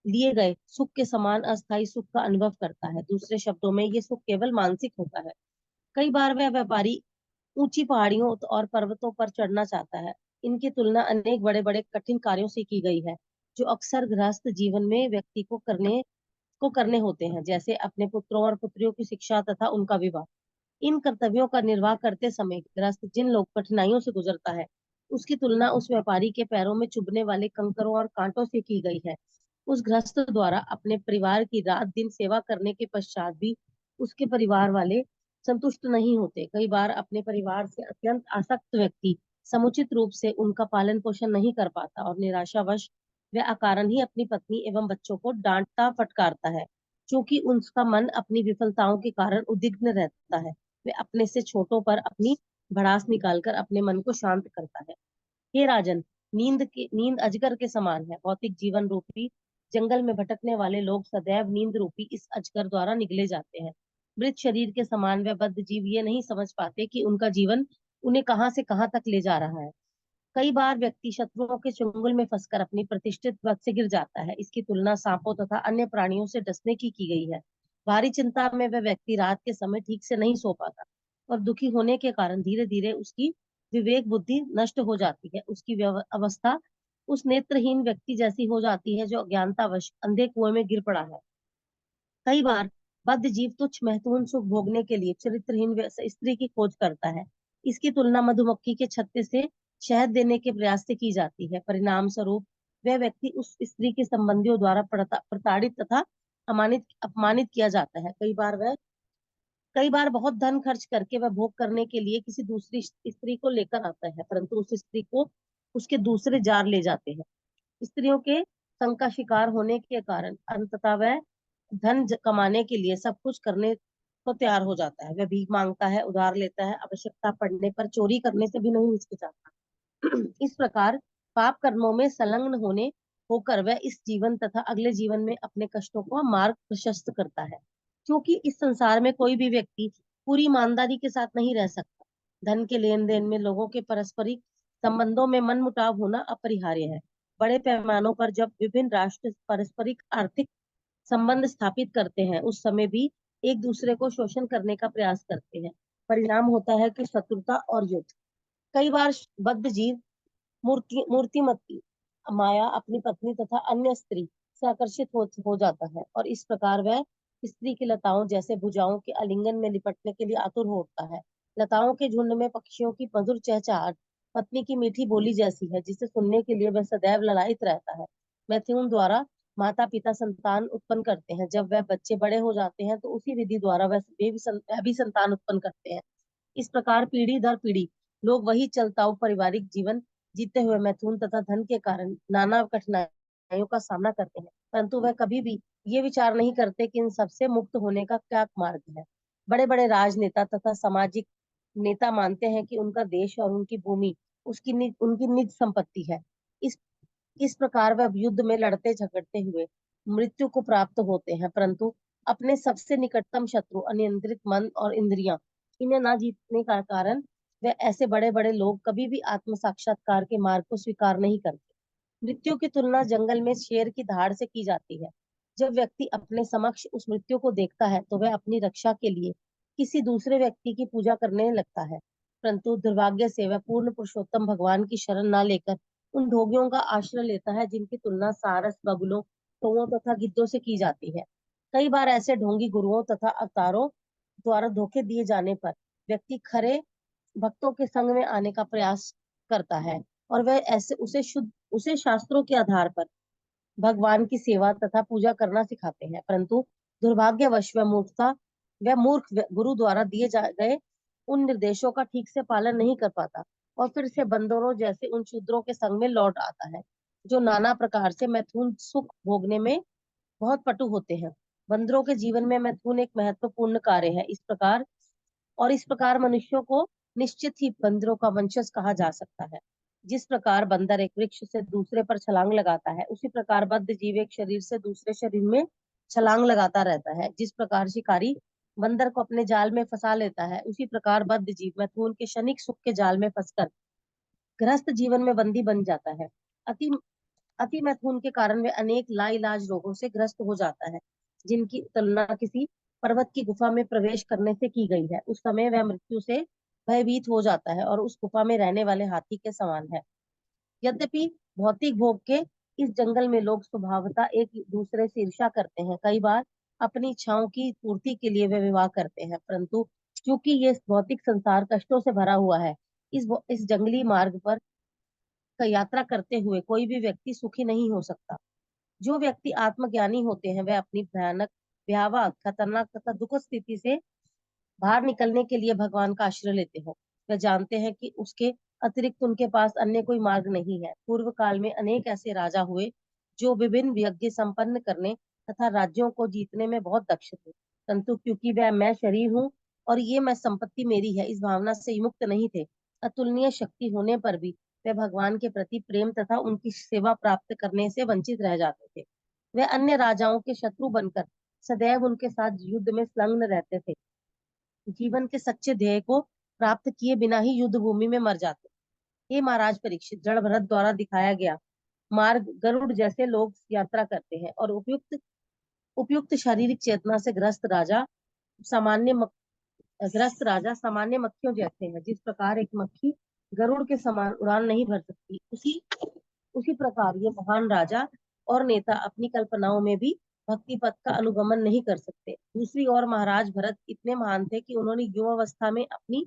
लिए गए सुख के समान अस्थायी सुख का अनुभव करता है। दूसरे शब्दों में ये सुख केवल मानसिक होता है। कई बार वह व्यापारी ऊंची पहाड़ियों और पर्वतों पर चढ़ना चाहता है। इनकी तुलना अनेक बड़े बड़े कठिन कार्यों से की गई है, जो अक्सर गृहस्थ जीवन में व्यक्ति को करने होते हैं, जैसे अपने पुत्रों और पुत्रियों की शिक्षा तथा उनका विवाह। इन कर्तव्यों का निर्वाह करते समय गृहस्थ जिन लोग कठिनाइयों से गुजरता है, उसकी तुलना उस व्यापारी के पैरों में चुभने वाले कंकरों और कांटों से की गई है। उस गृहस्थ द्वारा अपने परिवार की रात दिन सेवा करने के पश्चात भी उसके परिवार वाले संतुष्ट नहीं होते। कई बार अपने परिवार से अत्यंत आसक्त व्यक्ति समुचित रूप से उनका पालन पोषण नहीं कर पाता और निराशावश वह अकारण ही अपनी पत्नी एवं बच्चों को डांटता फटकारता है, क्योंकि उनका मन अपनी विफलताओं के कारण उद्विग्न रहता है। वे अपने से छोटों पर अपनी भड़ास निकालकर अपने मन को शांत करता है। हे राजन, नींद अजगर के समान है। भौतिक जीवन रूपी जंगल में भटकने वाले लोग सदैव नींद रूपी इस अजगर द्वारा निगले जाते हैं। मृत शरीर के समान वह बद्ध जीव ये नहीं समझ पाते कि उनका जीवन उन्हें कहां से कहां तक ले जा रहा है। कई बार व्यक्ति शत्रुओं के चंगुल में फंसकर अपनी प्रतिष्ठित पद से गिर जाता है। इसकी तुलना सांपों तथा अन्य प्राणियों से डसने की गई है। भारी चिंता में वह व्यक्ति रात के समय ठीक से नहीं सो पाता और दुखी होने के कारण धीरे धीरे उसकी विवेक बुद्धि नष्ट हो जाती है। उसकी अवस्था उस नेत्रहीन व्यक्ति जैसी हो जाती है जो अज्ञानतावश अंधे कुएं में गिर पड़ा है। कई बार बद्ध जीव तुच्छ महत्वपूर्ण सुख भोगने के लिए चरित्रहीन स्त्री की खोज करता है। इसकी तुलना मधुमक्खी के छत्ते से शहद देने के प्रयास से की जाती है। परिणाम स्वरूप वह व्यक्ति उस स्त्री के संबंधियों द्वारा प्रताड़ित तथा अपमानित किया जाता है। कई बार बहुत धन खर्च करके वह भोग करने के लिए किसी दूसरी स्त्री को लेकर आता है, परंतु उस स्त्री को उसके दूसरे जार ले जाते हैं। स्त्रियों के संग का शिकार होने के कारण अंततः वह कमाने के लिए सब कुछ करने को तैयार हो जाता है। वह भीख मांगता है, उधार लेता है, आवश्यकता पड़ने पर चोरी करने से भी नहीं हिचकिचाता। इस प्रकार पाप कर्मों में संलग्न होने होकर वह इस जीवन तथा अगले जीवन में अपने कष्टों को मार्ग प्रशस्त करता है, क्योंकि इस संसार में कोई भी व्यक्ति पूरी ईमानदारी के साथ नहीं रह सकता। धन के लेन देन में लोगों के पारस्परिक संबंधों में मनमुटाव होना अपरिहार्य है। बड़े पैमानों पर जब विभिन्न राष्ट्र पारस्परिक आर्थिक संबंध स्थापित करते हैं, उस समय भी एक दूसरे को शोषण करने का प्रयास करते हैं। परिणाम होता है कि शत्रुता और युद्ध। कई बार बद्ध जीव मूर्तिमती माया अपनी पत्नी तथा अन्य स्त्री से आकर्षित हो जाता है, और इस प्रकार वह स्त्री की लताओं जैसे भुजाओं के आलिंगन में लिपटने के लिए आतुर हो उठता है। लताओं के झुंड में पक्षियों की मधुर चहचहाट पत्नी की मीठी बोली जैसी है, जिसे सुनने के लिए वह सदैव ललायित रहता है। मैथुन द्वारा माता पिता संतान उत्पन्न करते हैं। जब वह बच्चे बड़े हो जाते हैं तो उसी विधि द्वारा वह भी संतान उत्पन्न करते हैं। इस प्रकार पीढ़ी दर पीढ़ी लोग वही चलता पारिवारिक जीवन जीते हुए मैथुन तथा धन के कारण नाना कठिनाइयों का सामना करते हैं, परंतु वह कभी भी ये विचार नहीं करते कि इन सबसे मुक्त होने का क्या मार्ग है। बड़े बड़े राजनेता तथा सामाजिक नेता मानते हैं कि उनका देश और उनकी भूमि उनकी निज संपत्ति है। इस इस प्रकार वह युद्ध में लड़ते झगड़ते हुए मृत्यु को प्राप्त होते हैं, परंतु अपने सबसे निकटतम शत्रु अनियंत्रित मन और इंद्रियां, इन्हें ना जीतने का कारण वे ऐसे बड़े बड़े लोग कभी भी आत्म साक्षात्कार के मार्ग को स्वीकार नहीं करते। मृत्यु की तुलना जंगल में शेर की धाड़ से की जाती है। जब व्यक्ति अपने समक्ष उस मृत्यु को देखता है तो वह अपनी रक्षा के लिए किसी दूसरे व्यक्ति की पूजा करने लगता है, परंतु दुर्भाग्य से वह पूर्ण पुरुषोत्तम भगवान की शरण न लेकर उन ढोंगियों का आश्रय लेता है, जिनकी तुलना सारस, बगुलों, कौओं तथा गिद्धों से की जाती है। कई बार ऐसे ढोंगी गुरुओं तथा अवतारों द्वारा धोखे दिए जाने पर व्यक्ति खरे भक्तों के संग में आने का प्रयास करता है, और वह ऐसे उसे शास्त्रों के आधार पर भगवान की सेवा तथा पूजा करना सिखाते हैं, परंतु दुर्भाग्यवश वह मूर्ख गुरु द्वारा दिए गए उन निर्देशों का ठीक से पालन नहीं कर पाता, और फिर से बंदरों जैसे उन शूद्रों के संग में लौट आता है, जो नाना प्रकार से मैथुन सुख भोगने में बहुत पटु होते हैं। बंदरों के जीवन में मैथुन एक महत्वपूर्ण कार्य है। इस प्रकार मनुष्यों को निश्चित ही बंदरों का वंशज कहा जा सकता है। जिस प्रकार बंदर एक वृक्ष से दूसरे पर छलांग लगाता है, उसी प्रकार बद्ध जीव एक शरीर से दूसरे शरीर में छलांग लगाता रहता है। जिस प्रकार शिकारी बंदर को अपने जाल में फंसा लेता है, उसी प्रकार बद्ध जीव मैथुन के क्षणिक सुख के जाल में फंसकर गृहस्थ जीवन में बंदी बन जाता है। अति अति मैथुन के कारण वे अनेक लाइलाज रोगों से ग्रस्त हो जाता है, जिनकी तुलना किसी पर्वत की गुफा में प्रवेश करने से की गई है। उस समय वह मृत्यु से भयभीत हो जाता है और उस गुफा में रहने वाले हाथी के समान है। यद्यपि भौतिक भोग के इस जंगल में लोग स्वभावतः एक दूसरे से ईर्ष्या करते हैं। कई बार अपनी इच्छाओं की पूर्ति के लिए वे विवाह करते हैं, परंतु क्योंकि ये भौतिक संसार कष्टों से भरा हुआ है, इस जंगली मार्ग पर का यात्रा करते हुए कोई भी व्यक्ति सुखी नहीं हो सकता। जो व्यक्ति आत्मज्ञानी होते हैं, वह अपनी भयानक, भयावह, खतरनाक तथा दुखद स्थिति से बाहर निकलने के लिए भगवान का आश्रय लेते हैं। वह जानते हैं कि उसके अतिरिक्त उनके पास अन्य कोई मार्ग नहीं है। पूर्व काल में अनेक ऐसे राजा हुए जो विभिन्न यज्ञ संपन्न करने तथा राज्यों को जीतने में बहुत दक्ष थे, परंतु क्योंकि वह मैं शरीर हूँ और ये मैं संपत्ति मेरी है, इस भावना से मुक्त नहीं थे, अतुलनीय शक्ति होने पर भी वे भगवान के प्रति प्रेम तथा उनकी सेवा प्राप्त करने से वंचित रह जाते थे। वे अन्य राजाओं के शत्रु बनकर सदैव उनके साथ युद्ध में संलग्न रहते थे। जीवन के सच्चे ध्येय को प्राप्त किए बिना ही युद्ध भूमि में मर जाते। हे महाराज परीक्षित, जड़ भरत द्वारा दिखाया गया मार्ग गरुड़ जैसे लोग यात्रा करते हैं, और उपयुक्त उपयुक्त शारीरिक चेतना से सामान्य मक, ग्रस्त राजा सामान्य मक्खियों जैसे हैं। जिस प्रकार एक मक्खी गरुड़ के समान उड़ान नहीं भर सकती, उसी उसी प्रकार ये महान राजा और नेता अपनी कल्पनाओं में भी भक्ति पथ का अनुगमन नहीं कर सकते। दूसरी ओर महाराज भरत इतने महान थे कि उन्होंने युवावस्था में अपनी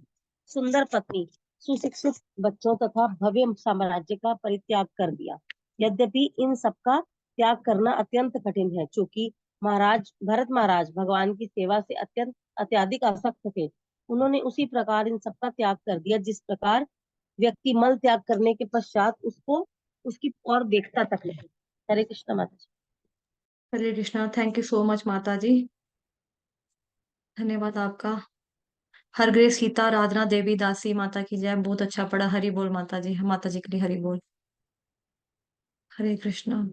सुंदर पत्नी, सुशिक्षित बच्चों तथा भव्य साम्राज्य का परित्याग कर दिया। यद्यपि इन सबका त्याग करना अत्यंत कठिन है, क्योंकि भरत महाराज भगवान की सेवा से अत्यधिक आसक्त थे। उन्होंने उसी प्रकार इन सबका त्याग कर दिया, जिस प्रकार व्यक्ति मल त्याग करने के पश्चात उसको उसकी और देखता तक नहीं। हरे कृष्ण माता ji. Hare Krishna. Thank you so much माता जी। धन्यवाद आपका। हर ग्रेस सीता आराधना देवी दासी माता की जय। बहुत अच्छा पढ़ा। हरि बोल माता जी। माता जी के लिए हरि बोल। हरे कृष्णा।